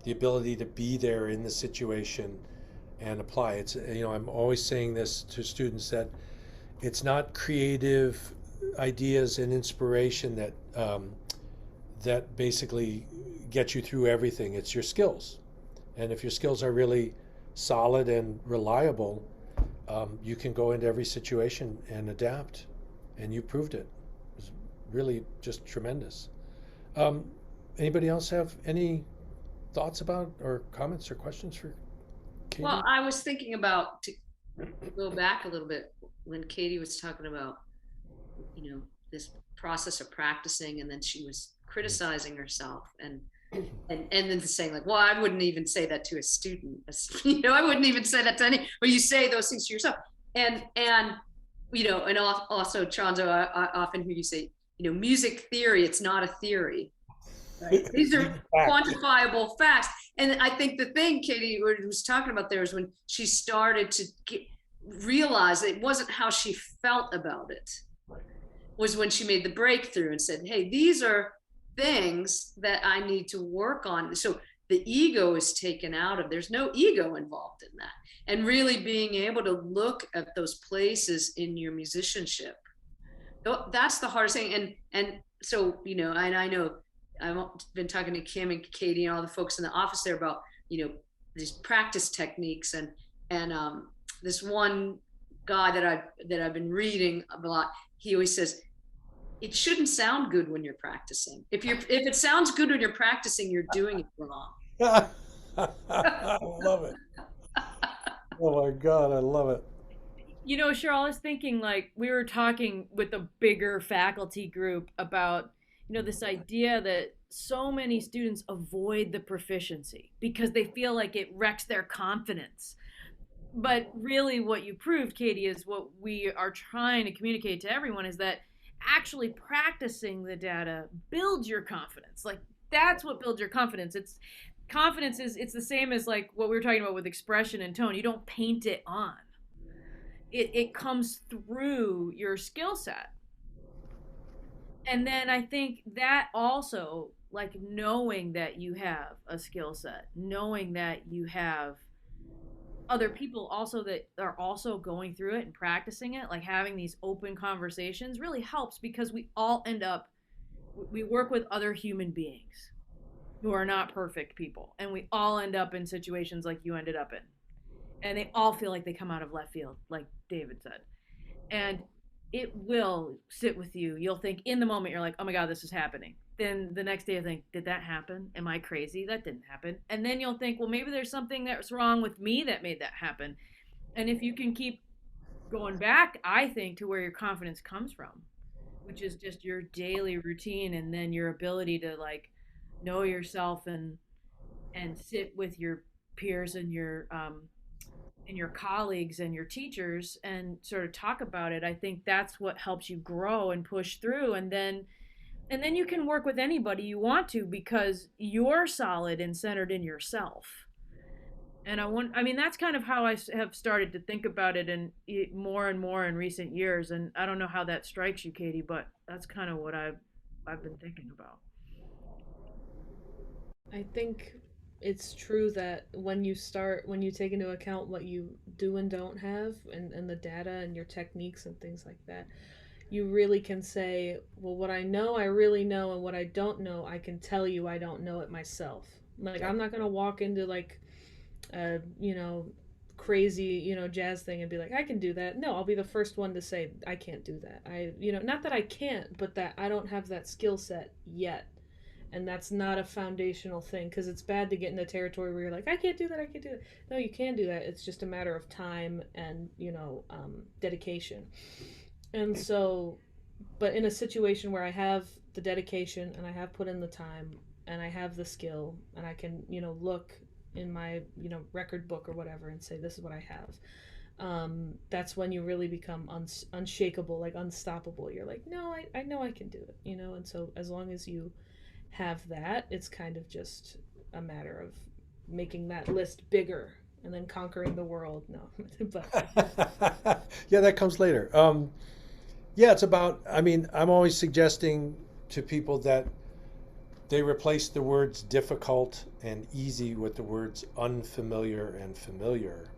ability to be there in the situation and apply. It's I'm always saying this to students that it's not creative ideas and inspiration that basically get you through everything. It's your skills, and if your skills are really solid and reliable, you can go into every situation and adapt. And you proved it. It was really just tremendous. Um, Anybody else have any thoughts about or comments or questions for Katie? Well, I was thinking about, to go back a little bit, when Katie was talking about, this process of practicing, and then she was criticizing herself and then saying like, well, I wouldn't even say that to a student, I wouldn't even say that to any, but you say those things to yourself. And also, Tronzo, I often hear you say, music theory, it's not a theory. Right? These are quantifiable facts. And I think the thing Katie was talking about there is when she started to realize it wasn't how she felt about it, was when she made the breakthrough and said, hey, these are things that I need to work on. So the ego is taken out of, there's no ego involved in that. And really being able to look at those places in your musicianship, that's the hardest thing. And so, and I know I've been talking to Kim and Katie and all the folks in the office there about, these practice techniques and this one guy that I've been reading a lot. He always says, it shouldn't sound good when you're practicing. If it sounds good when you're practicing, you're doing it wrong. I love it. Oh my God, I love it. You know, Cheryl, I was thinking like we were talking with a bigger faculty group about, you know, this idea that so many students avoid the proficiency because they feel like it wrecks their confidence. But really, what you proved, Katie, is what we are trying to communicate to everyone is that actually practicing the data builds your confidence. Like that's what builds your confidence. It's the same as like what we were talking about with expression and tone. You don't paint it on. It comes through your skill set. And then I think that also, like knowing that you have a skill set, knowing that you have other people also that are also going through it and practicing it, like having these open conversations really helps because we work with other human beings who are not perfect people. And we all end up in situations like you ended up in. And they all feel like they come out of left field, like David said. And it will sit with you. You'll think in the moment, you're like, oh my God, this is happening. Then the next day you think, did that happen? Am I crazy? That didn't happen. And then you'll think, well, maybe there's something that's wrong with me that made that happen. And if you can keep going back, I think, to where your confidence comes from, which is just your daily routine and then your ability to like know yourself and sit with your peers and your colleagues and your teachers and sort of talk about it. I think that's what helps you grow and push through. And then you can work with anybody you want to because you're solid and centered in yourself. And I mean, that's kind of how I have started to think about it and more and more in recent years. And I don't know how that strikes you, Katie, but that's kind of what I've been thinking about. I think it's true that when you take into account what you do and don't have and the data and your techniques and things like that, you really can say, well, what I know, I really know, and what I don't know, I can tell you I don't know it myself. Like, I'm not going to walk into like a, crazy, jazz thing and be like, I can do that. No, I'll be the first one to say, I can't do that. Not that I can't, but that I don't have that skill set yet. And that's not a foundational thing, because it's bad to get into territory where you're like, I can't do that, I can't do that. No, you can do that. It's just a matter of time and, dedication. And so, but in a situation where I have the dedication and I have put in the time and I have the skill and I can, look in my, record book or whatever and say, this is what I have. That's when you really become unshakable, like unstoppable. You're like, no, I know I can do it, and so as long as you have that, it's kind of just a matter of making that list bigger and then conquering the world. No, but yeah, that comes later. Yeah, it's about, I'm always suggesting to people that they replace the words difficult and easy with the words unfamiliar and familiar,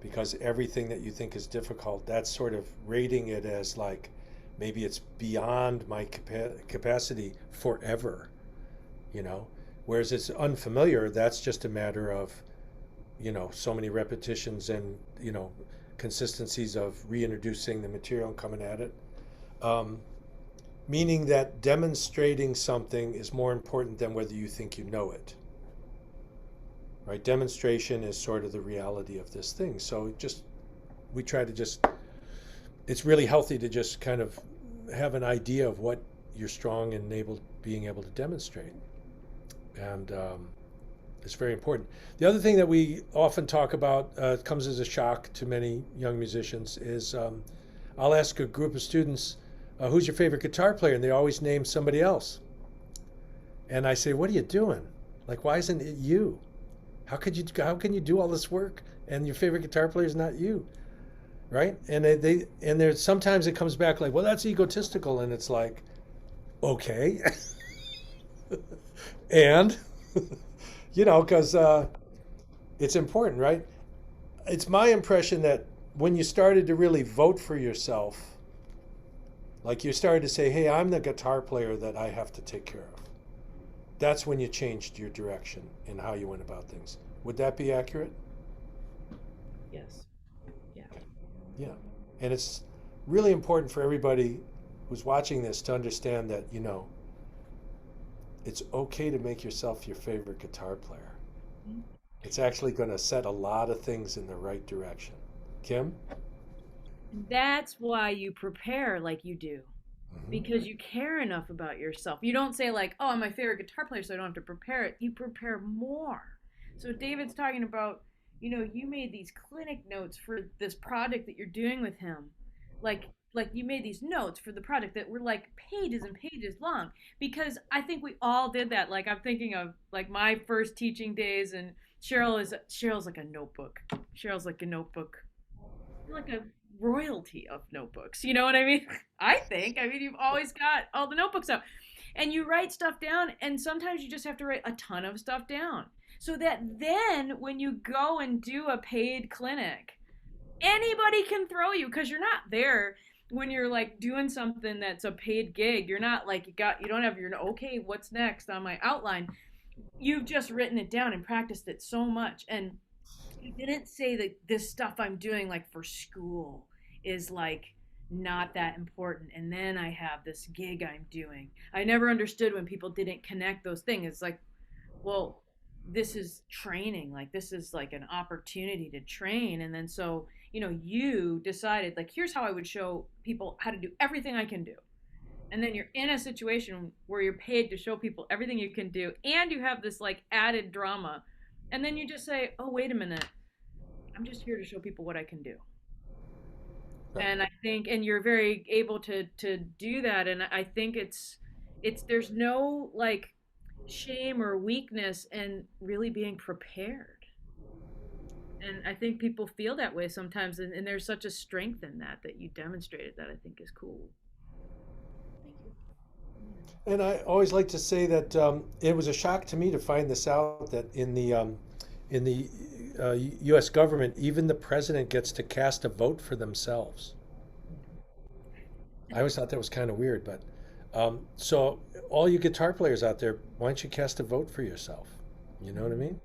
because everything that you think is difficult, that's sort of rating it as like, maybe it's beyond my capacity forever, whereas it's unfamiliar, that's just a matter of, so many repetitions and, consistencies of reintroducing the material and coming at it. Meaning that demonstrating something is more important than whether you think you know it. Right? Demonstration is sort of the reality of this thing. So we try to it's really healthy to just kind of have an idea of what you're strong and being able to demonstrate. And it's very important. The other thing that we often talk about, comes as a shock to many young musicians, is I'll ask a group of students, who's your favorite guitar player? And they always name somebody else. And I say, what are you doing? Like, why isn't it you? How can you do all this work and your favorite guitar player is not you? Right? And there's sometimes it comes back like, well, that's egotistical. And it's like, okay. And, because it's important, right? It's my impression that when you started to really vote for yourself, like you started to say, hey, I'm the guitar player that I have to take care of. That's when you changed your direction in how you went about things. Would that be accurate? yes. Yeah. Yeah. And it's really important for everybody who's watching this to understand that, it's okay to make yourself your favorite guitar player. It's actually going to set a lot of things in the right direction. Kim? That's why you prepare like you do. Because you care enough about yourself. You don't say like, "Oh, I'm my favorite guitar player, so I don't have to prepare it." You prepare more. So David's talking about, you made these clinic notes for this project that you're doing with him. Like you made these notes for the project that were like pages and pages long, because I think we all did that. Like I'm thinking of like my first teaching days, and Cheryl's like a notebook. Cheryl's like a notebook. You're like a royalty of notebooks. You know what I mean? I think. I mean, you've always got all the notebooks up. And you write stuff down, and sometimes you just have to write a ton of stuff down. So that then when you go and do a paid clinic, anybody can throw you, because you're not there when you're like doing something that's a paid gig. You're not like you don't have your okay, what's next on my outline. You've just written it down and practiced it so much. And he didn't say that this stuff I'm doing like for school is like not that important, and then I have this gig I'm doing. I never understood when people didn't connect those things. It's like, well, this is training, like this is like an opportunity to train. And then so you decided like, here's how I would show people how to do everything I can do. And then you're in a situation where you're paid to show people everything you can do, and you have this like added drama. And then you just say, oh, wait a minute, I'm just here to show people what I can do. And I think, and you're very able to do that. And I think it's there's no like shame or weakness in really being prepared. And I think people feel that way sometimes, and there's such a strength in that you demonstrated, that I think is cool. Thank you. And I always like to say that it was a shock to me to find this out, that in the U.S. government, even the president gets to cast a vote for themselves. I always thought that was kind of weird, but so all you guitar players out there, why don't you cast a vote for yourself? You know what I mean?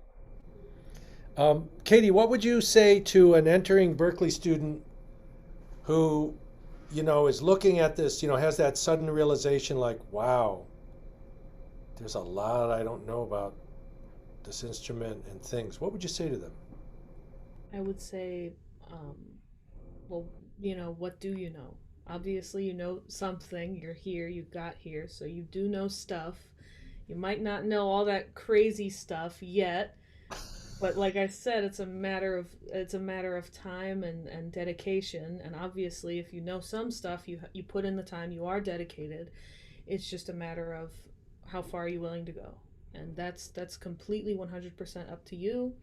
Katie, what would you say to an entering Berklee student who, is looking at this, has that sudden realization like, wow, there's a lot I don't know about this instrument and things? What would you say to them? I would say, well, what do you know? Obviously, you know something. You're here, you got here, so you do know stuff. You might not know all that crazy stuff yet, but like I said, it's a matter of time and dedication. And obviously, if you know some stuff, you put in the time, you are dedicated. It's just a matter of how far are you willing to go, and that's completely 100% up to you.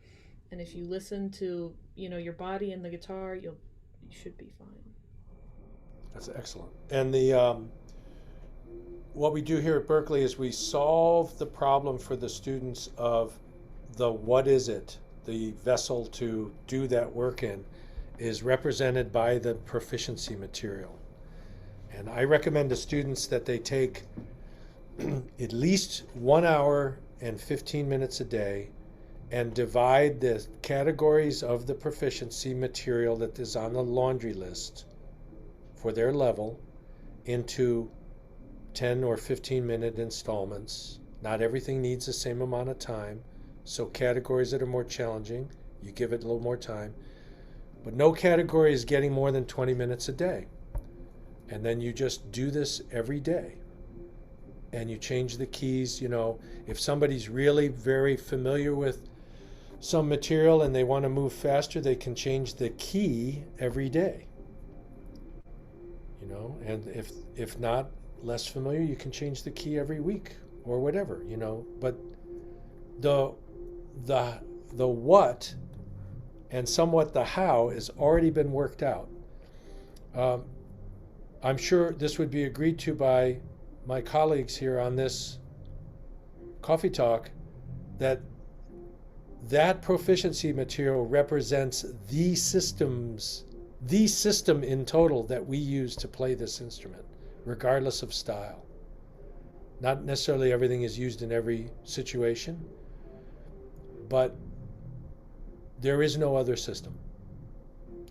And if you listen to your body and the guitar, you should be fine. That's excellent. And the what we do here at Berklee is we solve the problem for the students of the what is it, the vessel to do that work in, is represented by the proficiency material. And I recommend to students that they take at least 1 hour and 15 minutes a day and divide the categories of the proficiency material that is on the laundry list for their level into 10 or 15-minute installments. Not everything needs the same amount of time, so categories that are more challenging, you give it a little more time. But no category is getting more than 20 minutes a day. And then you just do this every day. And you change the keys. If somebody's really very familiar with some material and they want to move faster, they can change the key every day. And if not less familiar, you can change the key every week or whatever, But the what and somewhat the how has already been worked out. I'm sure this would be agreed to by my colleagues here on this coffee talk, that proficiency material represents the system in total that we use to play this instrument, regardless of style. Not necessarily everything is used in every situation, but there is no other system.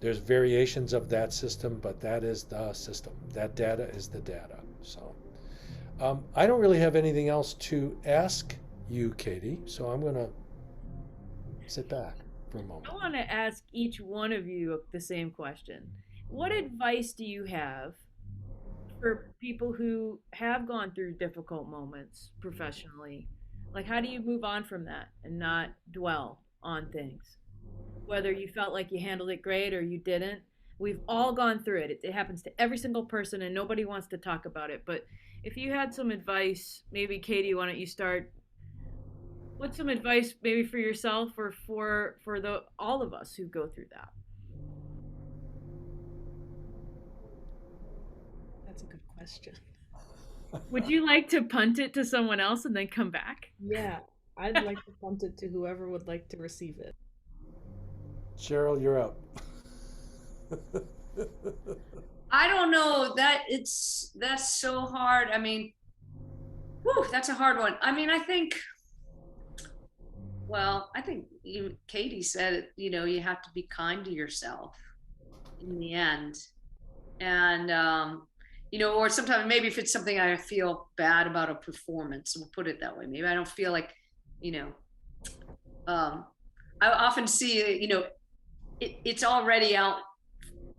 There's variations of that system, but that is the system. That data is the data. So I don't really have anything else to ask you, Katie, so I'm going to sit back for a moment. I want to ask each one of you the same question. What advice do you have for people who have gone through difficult moments professionally? Like, how do you move on from that and not dwell on things? Whether you felt like you handled it great or you didn't, we've all gone through it. It happens to every single person, and nobody wants to talk about it. But if you had some advice, maybe Katie, why don't you start? What's some advice maybe for yourself or for all of us who go through that? That's a good question. Would you like to punt it to someone else and then come back? Yeah, I'd like to punt it to whoever would like to receive it. Cheryl, you're up. I don't know, that's so hard. I mean, whew, that's a hard one. I mean, I think Katie said it, you have to be kind to yourself in the end. And, or sometimes maybe if it's something I feel bad about a performance, we'll put it that way. Maybe I don't feel like, I often see, it's already out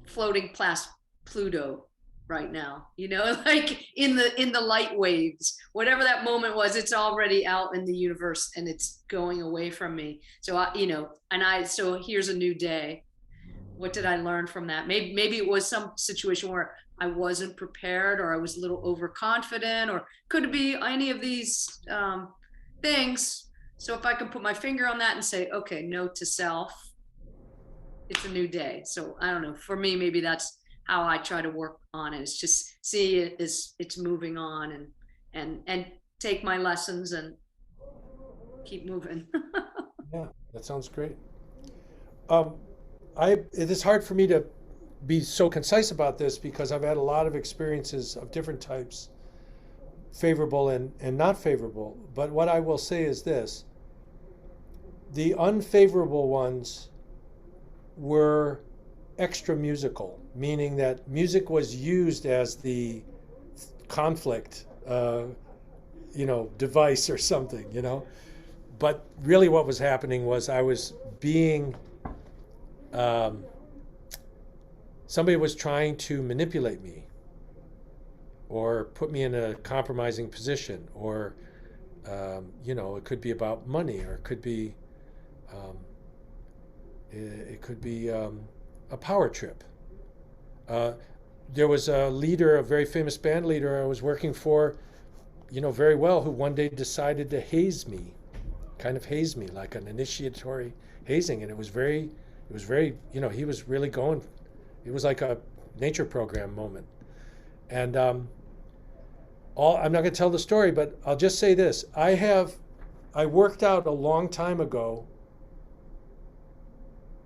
floating past Pluto right now, like in the light waves, whatever that moment was, it's already out in the universe and it's going away from me. So so here's a new day. What did I learn from that? Maybe it was some situation where I wasn't prepared, or I was a little overconfident, or could it be any of these things. So if I can put my finger on that and say, okay, note to self, it's a new day. So I don't know, for me, maybe that's how I try to work on it. It's just see it as it's moving on and take my lessons and keep moving. Yeah, that sounds great. It is hard for me to be so concise about this because I've had a lot of experiences of different types, favorable and not favorable. But what I will say is this: the unfavorable ones were extra musical, meaning that music was used as the conflict, device or something, But really what was happening was I was being, somebody was trying to manipulate me or put me in a compromising position, or, it could be about money, or it could be a power trip. There was a leader, a very famous band leader I was working for, very well, who one day decided to haze me, like an initiatory hazing. And it was very, he was really going, it was like a nature program moment. And I'm not going to tell the story, but I'll just say this. I worked out a long time ago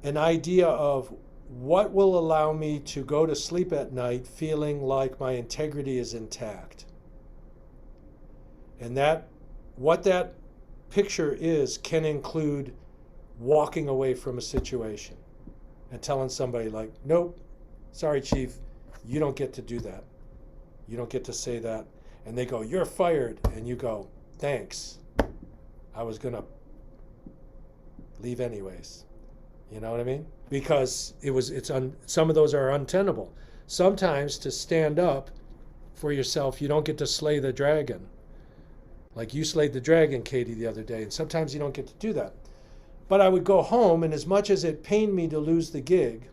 an idea of what will allow me to go to sleep at night feeling like my integrity is intact. And what that picture can include walking away from a situation and telling somebody like, nope, sorry, Chief, you don't get to do that. You don't get to say that. And they go, you're fired. And you go, thanks. I was going to leave anyways. You know what I mean? Because some of those are untenable. Sometimes to stand up for yourself, you don't get to slay the dragon. Like you slayed the dragon, Katie, the other day, and sometimes you don't get to do that. But I would go home, and as much as it pained me to lose the gig,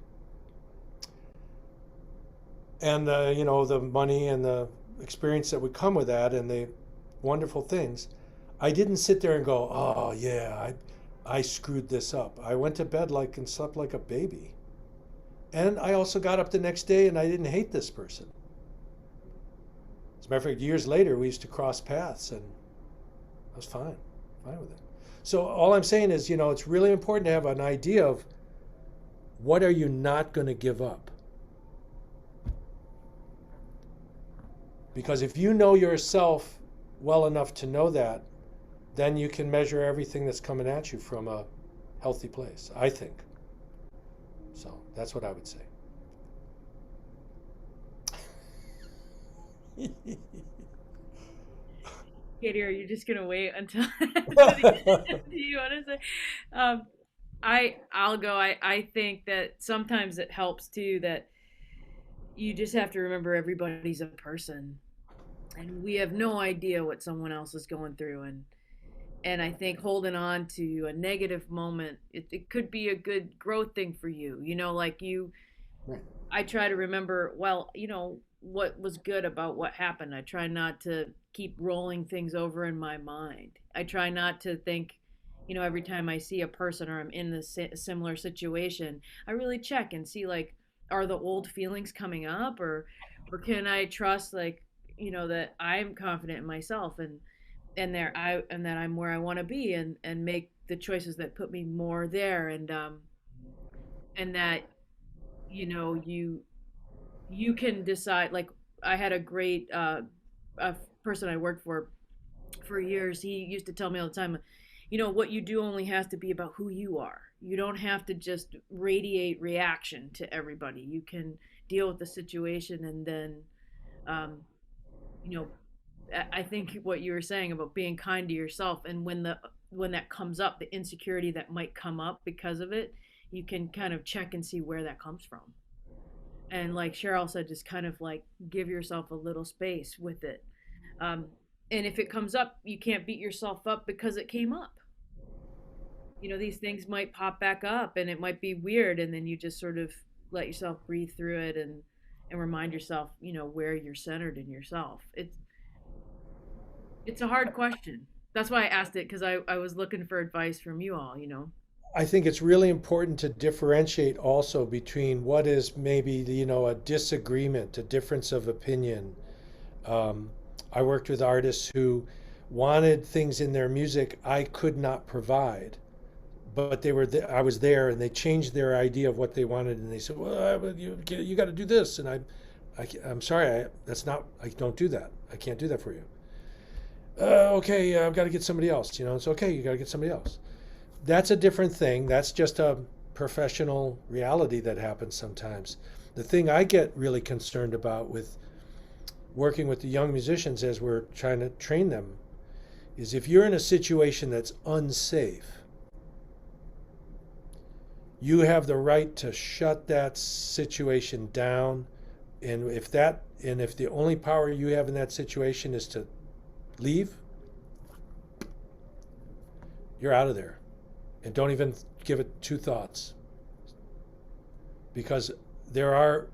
and the money and the experience that would come with that, and the wonderful things, I didn't sit there and go, oh yeah, I screwed this up. I went to bed and slept like a baby. And I also got up the next day and I didn't hate this person. As a matter of fact, years later, we used to cross paths and I was fine with it. So all I'm saying is, it's really important to have an idea of what are you not going to give up? Because if you know yourself well enough to know that, then you can measure everything that's coming at you from a healthy place, I think. So that's what I would say. Katie, are you just gonna wait until do you want to say? Um, I'll go. I think that sometimes it helps too that you just have to remember everybody's a person, and we have no idea what someone else is going through, and I think holding on to a negative moment, it could be a good growth thing for you. Like you, Right. I try to remember, well, what was good about what happened. I try not to keep rolling things over in my mind. I try not to think, every time I see a person or I'm in a similar situation, I really check and see, like, are the old feelings coming up, or can I trust, like, that I'm confident in myself, and that I'm where I want to be, and make the choices that put me more there, and that you can decide. Like, I had a great a person I worked for years. He used to tell me all the time, what you do only has to be about who you are. You don't have to just radiate reaction to everybody. You can deal with the situation, and then um, you know I think what you were saying about being kind to yourself, and when that comes up, the insecurity that might come up because of it, you can kind of check and see where that comes from. And like Cheryl said, just kind of like give yourself a little space with it. Um, and if it comes up, you can't beat yourself up because it came up. These things might pop back up, and it might be weird, and then you just sort of let yourself breathe through it, and remind yourself, where you're centered in yourself. It's a hard question. That's why I asked it, because I was looking for advice from you all. I think it's really important to differentiate also between what is maybe, a disagreement, a difference of opinion. Um, I worked with artists who wanted things in their music I could not provide, but I was there, and they changed their idea of what they wanted, and they said, "Well, you got to do this," and I'm sorry, I don't do that. I can't do that for you. Okay, I've got to get somebody else. It's okay. You got to get somebody else. That's a different thing. That's just a professional reality that happens sometimes. The thing I get really concerned about with working with the young musicians as we're trying to train them is if you're in a situation that's unsafe, you have the right to shut that situation down. And if the only power you have in that situation is to leave, you're out of there. And don't even give it two thoughts. Because there are,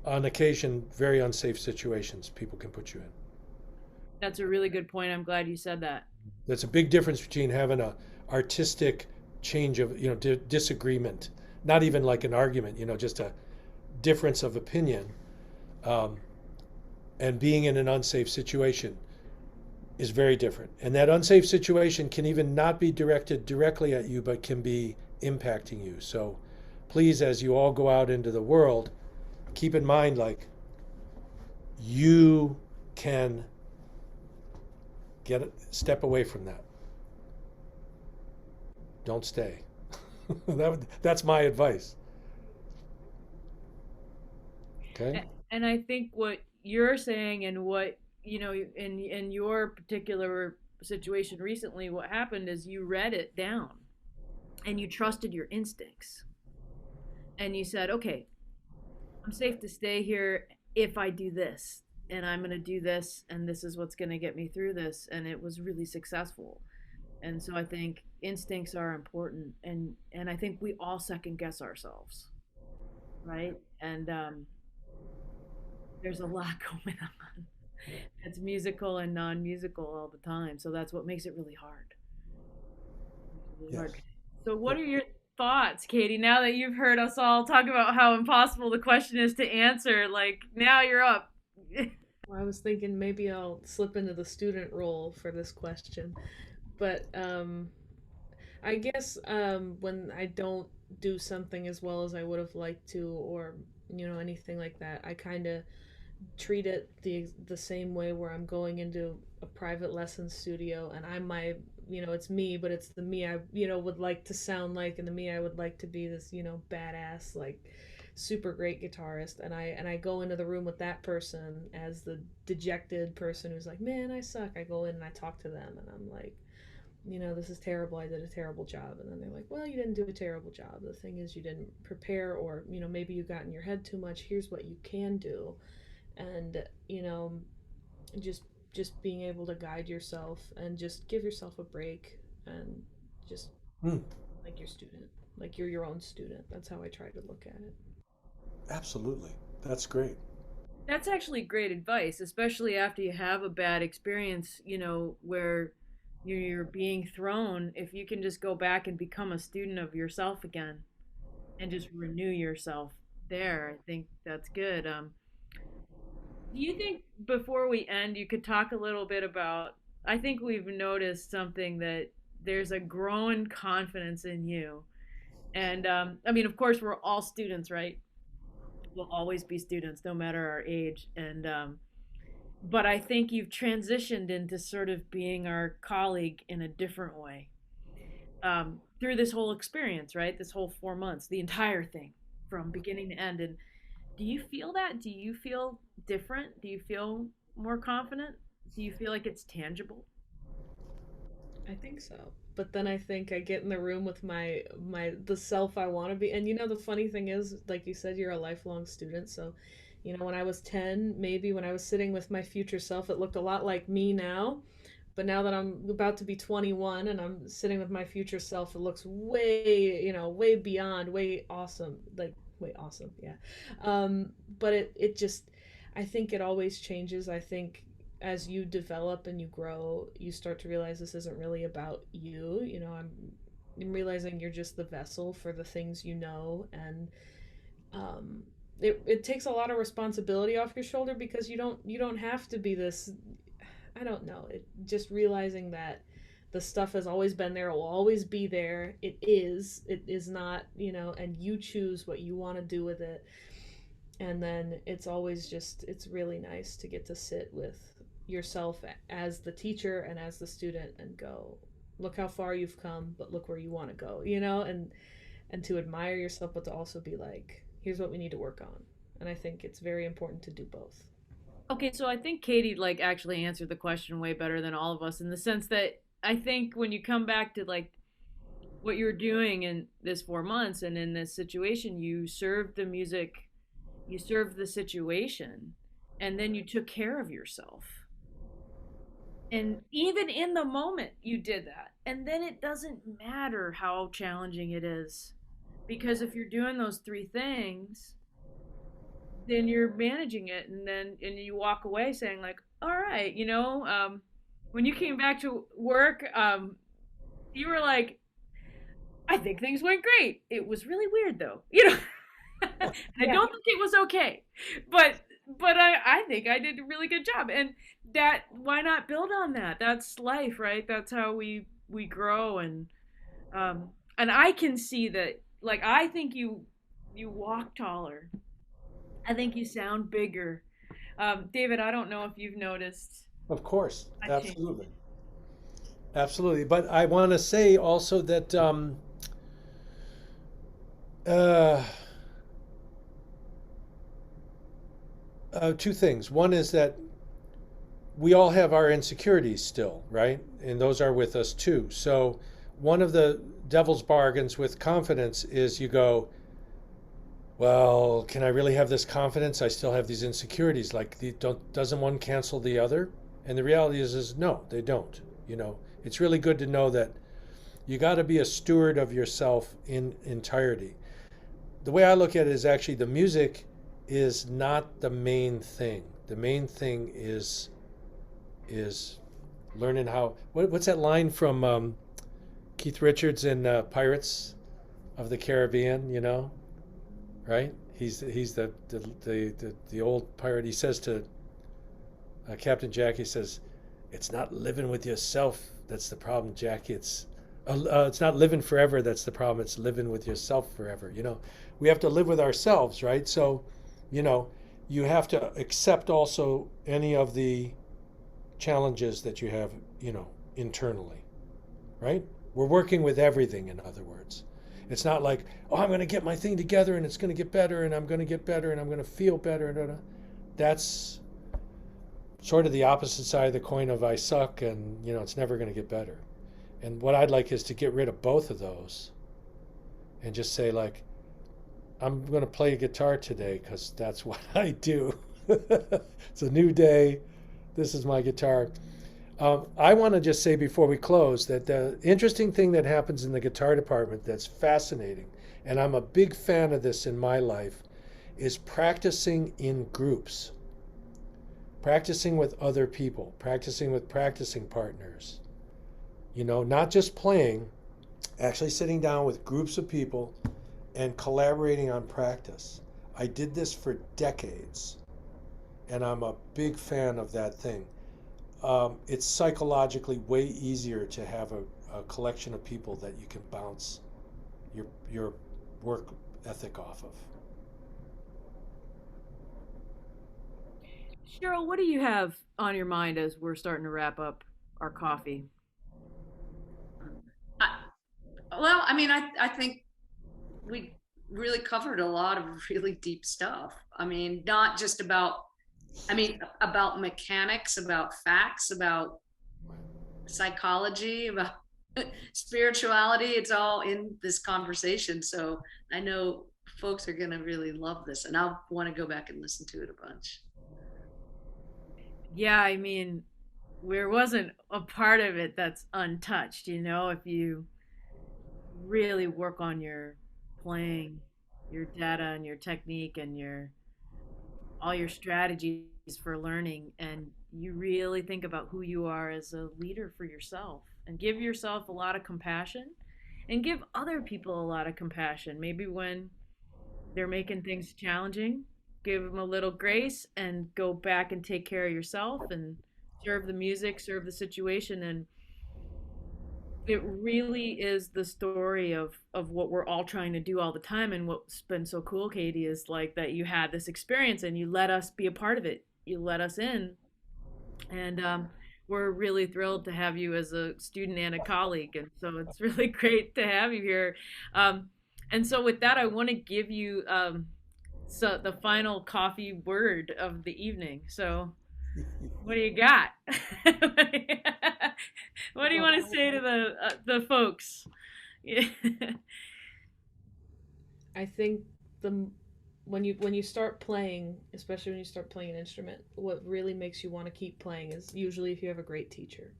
on occasion, very unsafe situations people can put you in. That's a really good point. I'm glad you said that. That's a big difference between having a artistic change of, disagreement, not even like an argument, just a difference of opinion, um, and being in an unsafe situation is very different. And that unsafe situation can even not be directed directly at you, but can be impacting you. So please, as you all go out into the world, keep in mind, like, you can step away from that. Don't stay. That's my advice. Okay? And I think what you're saying, and what, in your particular situation recently, what happened is you read it down, and you trusted your instincts. And you said, okay, I'm safe to stay here if I do this, and I'm going to do this, and this is what's going to get me through this. And it was really successful. And so I think instincts are important, and I think we all second guess ourselves, right? And there's a lot going on. It's musical and non-musical all the time, so that's what makes it really hard. Really Yes. hard. So what are your thoughts, Katie, now that you've heard us all talk about how impossible the question is to answer? Like, now you're up. Well, I was thinking maybe I'll slip into the student role for this question, but I guess when I don't do something as well as I would have liked to, or anything like that, I kind of treat it the same way, where I'm going into a private lesson studio and I'm it's me, but it's the me I, would like to sound like, and the me I would like to be, this, badass, like super great guitarist. And I go into the room with that person as the dejected person who's like, man, I suck. I go in and I talk to them and I'm like, this is terrible. I did a terrible job. And then they're like, well, you didn't do a terrible job. The thing is, you didn't prepare, or, maybe you got in your head too much. Here's what you can do. And, just being able to guide yourself and just give yourself a break, and just like your student, like you're your own student. That's how I try to look at it. Absolutely. That's great. That's actually great advice, especially after you have a bad experience, where you're being thrown. If you can just go back and become a student of yourself again and just renew yourself there, I think that's good. Do you think, before we end, you could talk a little bit about, I think we've noticed something, that there's a growing confidence in you. And I mean, of course, we're all students, right? We'll always be students, no matter our age. And but I think you've transitioned into sort of being our colleague in a different way, through this whole experience, right? This whole 4 months, the entire thing from beginning to end. And do you feel that? Do you feel different? Do you feel more confident? Do you feel like it's tangible? I think so. But then I think I get in the room with the self I want to be. And the funny thing is, like you said, you're a lifelong student. So, when I was 10, maybe when I was sitting with my future self, it looked a lot like me now. But now that I'm about to be 21 and I'm sitting with my future self, it looks way, way beyond, way awesome. Like, way awesome. Yeah. But it just, I think it always changes. I think as you develop and you grow, you start to realize this isn't really about you. I'm realizing you're just the vessel for the things and it takes a lot of responsibility off your shoulder, because you don't have to be this. I don't know. Just realizing that the stuff has always been there, it will always be there. It is not, and you choose what you want to do with it. And then it's always it's really nice to get to sit with yourself as the teacher and as the student and go, look how far you've come, but look where you want to go, and to admire yourself, but to also be like, here's what we need to work on. And I think it's very important to do both. Okay, so I think Katie actually answered the question way better than all of us, in the sense that I think when you come back to what you're doing in this 4 months and in this situation, you served the music, you served the situation, and then you took care of yourself. And even in the moment, you did that. And then it doesn't matter how challenging it is, because if you're doing those 3 things, then you're managing it, and you walk away saying like, all right, when you came back to work, you were like, I think things went great. It was really weird though, I don't think it was okay, but I think I did a really good job. And that, why not build on that? That's life, right? That's how we grow. And I can see that, I think you walk taller. I think you sound bigger. David, I don't know if you've noticed. Of course. Absolutely. Absolutely. But I want to say also that two things. One is that we all have our insecurities still, right? And those are with us too. So one of the devil's bargains with confidence is you go, well, can I really have this confidence? I still have these insecurities. Doesn't one cancel the other? And the reality is no, they don't. It's really good to know that you got to be a steward of yourself in entirety. The way I look at it is actually the music is not the main thing. The main thing is learning how. What's that line from Keith Richards in Pirates of the Caribbean? Right? He's the old pirate. He says to Captain Jack, he says, "It's not living with yourself that's the problem, Jack. It's not living forever that's the problem. It's living with yourself forever." We have to live with ourselves, right? So, you have to accept also any of the challenges that you have, internally. right? We're working with everything, in other words. It's not like, oh, I'm going to get my thing together and it's going to get better and I'm going to get better and I'm going to feel better. And that's sort of the opposite side of the coin of I suck and, it's never going to get better. And what I'd like is to get rid of both of those and just say, like, I'm going to play guitar today because that's what I do. It's a new day. This is my guitar. I want to just say before we close that the interesting thing that happens in the guitar department that's fascinating, and I'm a big fan of this in my life, is practicing in groups, practicing with other people, practicing with practicing partners. Not just playing, actually sitting down with groups of people and collaborating on practice. I did this for decades, and I'm a big fan of that thing. It's psychologically way easier to have a collection of people that you can bounce your work ethic off of. Cheryl, what do you have on your mind as we're starting to wrap up our coffee? Well, I mean, I think we really covered a lot of really deep stuff. I mean, not just about mechanics, about facts, about psychology, about spirituality. It's all in this conversation. So I know folks are going to really love this, and I'll want to go back and listen to it a bunch. Yeah, I mean, there wasn't a part of it that's untouched, if you really work on your playing, your data and your technique and all your strategies for learning, and you really think about who you are as a leader for yourself and give yourself a lot of compassion and give other people a lot of compassion. Maybe when they're making things challenging, give them a little grace and go back and take care of yourself and serve the music, serve the situation. And it really is the story of what we're all trying to do all the time. And what's been so cool, Katie, is like that you had this experience and you let us be a part of it. You let us in. And we're really thrilled to have you as a student and a colleague. And so it's really great to have you here. And so with that, I want to give you the final coffee word of the evening. So what do you got? What do you want to say to the folks? I think when you start playing, especially when you start playing an instrument, what really makes you want to keep playing is usually if you have a great teacher.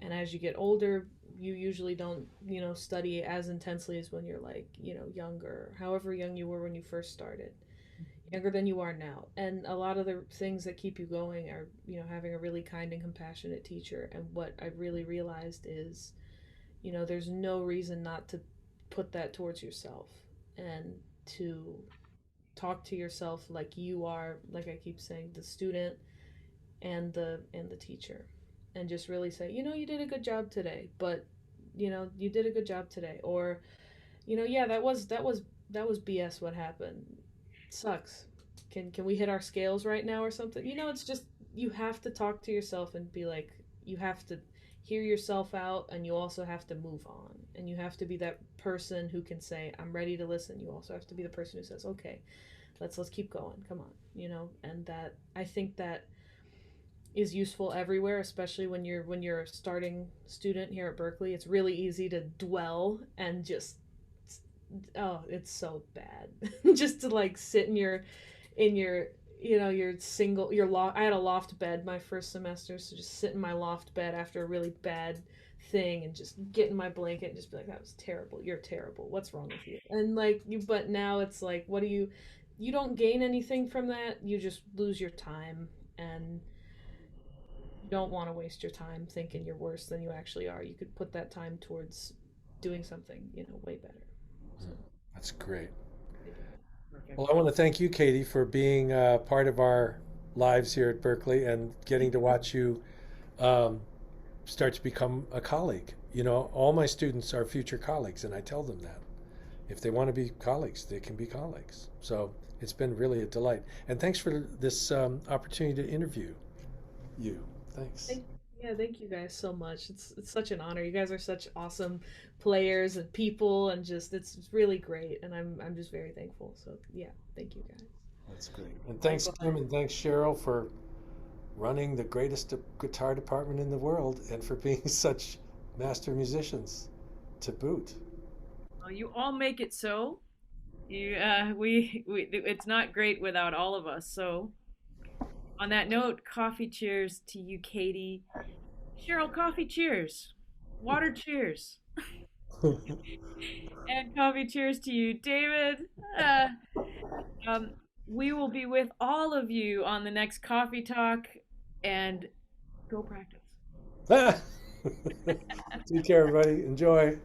And as you get older, you usually don't, study as intensely as when you're like, younger, however young you were when you first started. Younger than you are now. And a lot of the things that keep you going are, having a really kind and compassionate teacher. And what I really realized is, there's no reason not to put that towards yourself and to talk to yourself like you are, like I keep saying, the student and the teacher. And just really say, you did a good job today, but you did a good job today. Or, yeah, that was BS what happened. Sucks. Can we hit our scales right now or something? It's just you have to talk to yourself and be like, you have to hear yourself out, and you also have to move on, and you have to be that person who can say, I'm ready to listen. You also have to be the person who says, okay, let's keep going, come on. And that, I think that is useful everywhere, especially when you're a starting student here at Berklee. It's really easy to dwell and just, oh, it's so bad. Just to like sit in your your single I had a loft bed my first semester, so just sit in my loft bed after a really bad thing and just get in my blanket and just be like, that was terrible, you're terrible, what's wrong with you? And like but now it's like, what do you don't gain anything from that, you just lose your time, and you don't want to waste your time thinking you're worse than you actually are. You could put that time towards doing something way better. So. That's great. Well, I want to thank you, Katie, for being part of our lives here at Berklee and getting to watch you start to become a colleague. All my students are future colleagues, and I tell them that. If they want to be colleagues, they can be colleagues. So it's been really a delight. And thanks for this opportunity to interview you. Thanks. Thank you. Yeah, thank you guys so much. It's such an honor. You guys are such awesome players and people, and just it's really great. And I'm just very thankful. So yeah, thank you guys. That's great. And thanks, Kim, and thanks, Cheryl, for running the greatest guitar department in the world and for being such master musicians to boot. Well, you all make it so. You, it's not great without all of us. So, on that note, coffee cheers to you, Katie. Cheryl, coffee cheers. Water cheers. And coffee cheers to you, David. Uh, um, we will be with all of you on the next coffee talk, and go practice. Take care, everybody. Enjoy.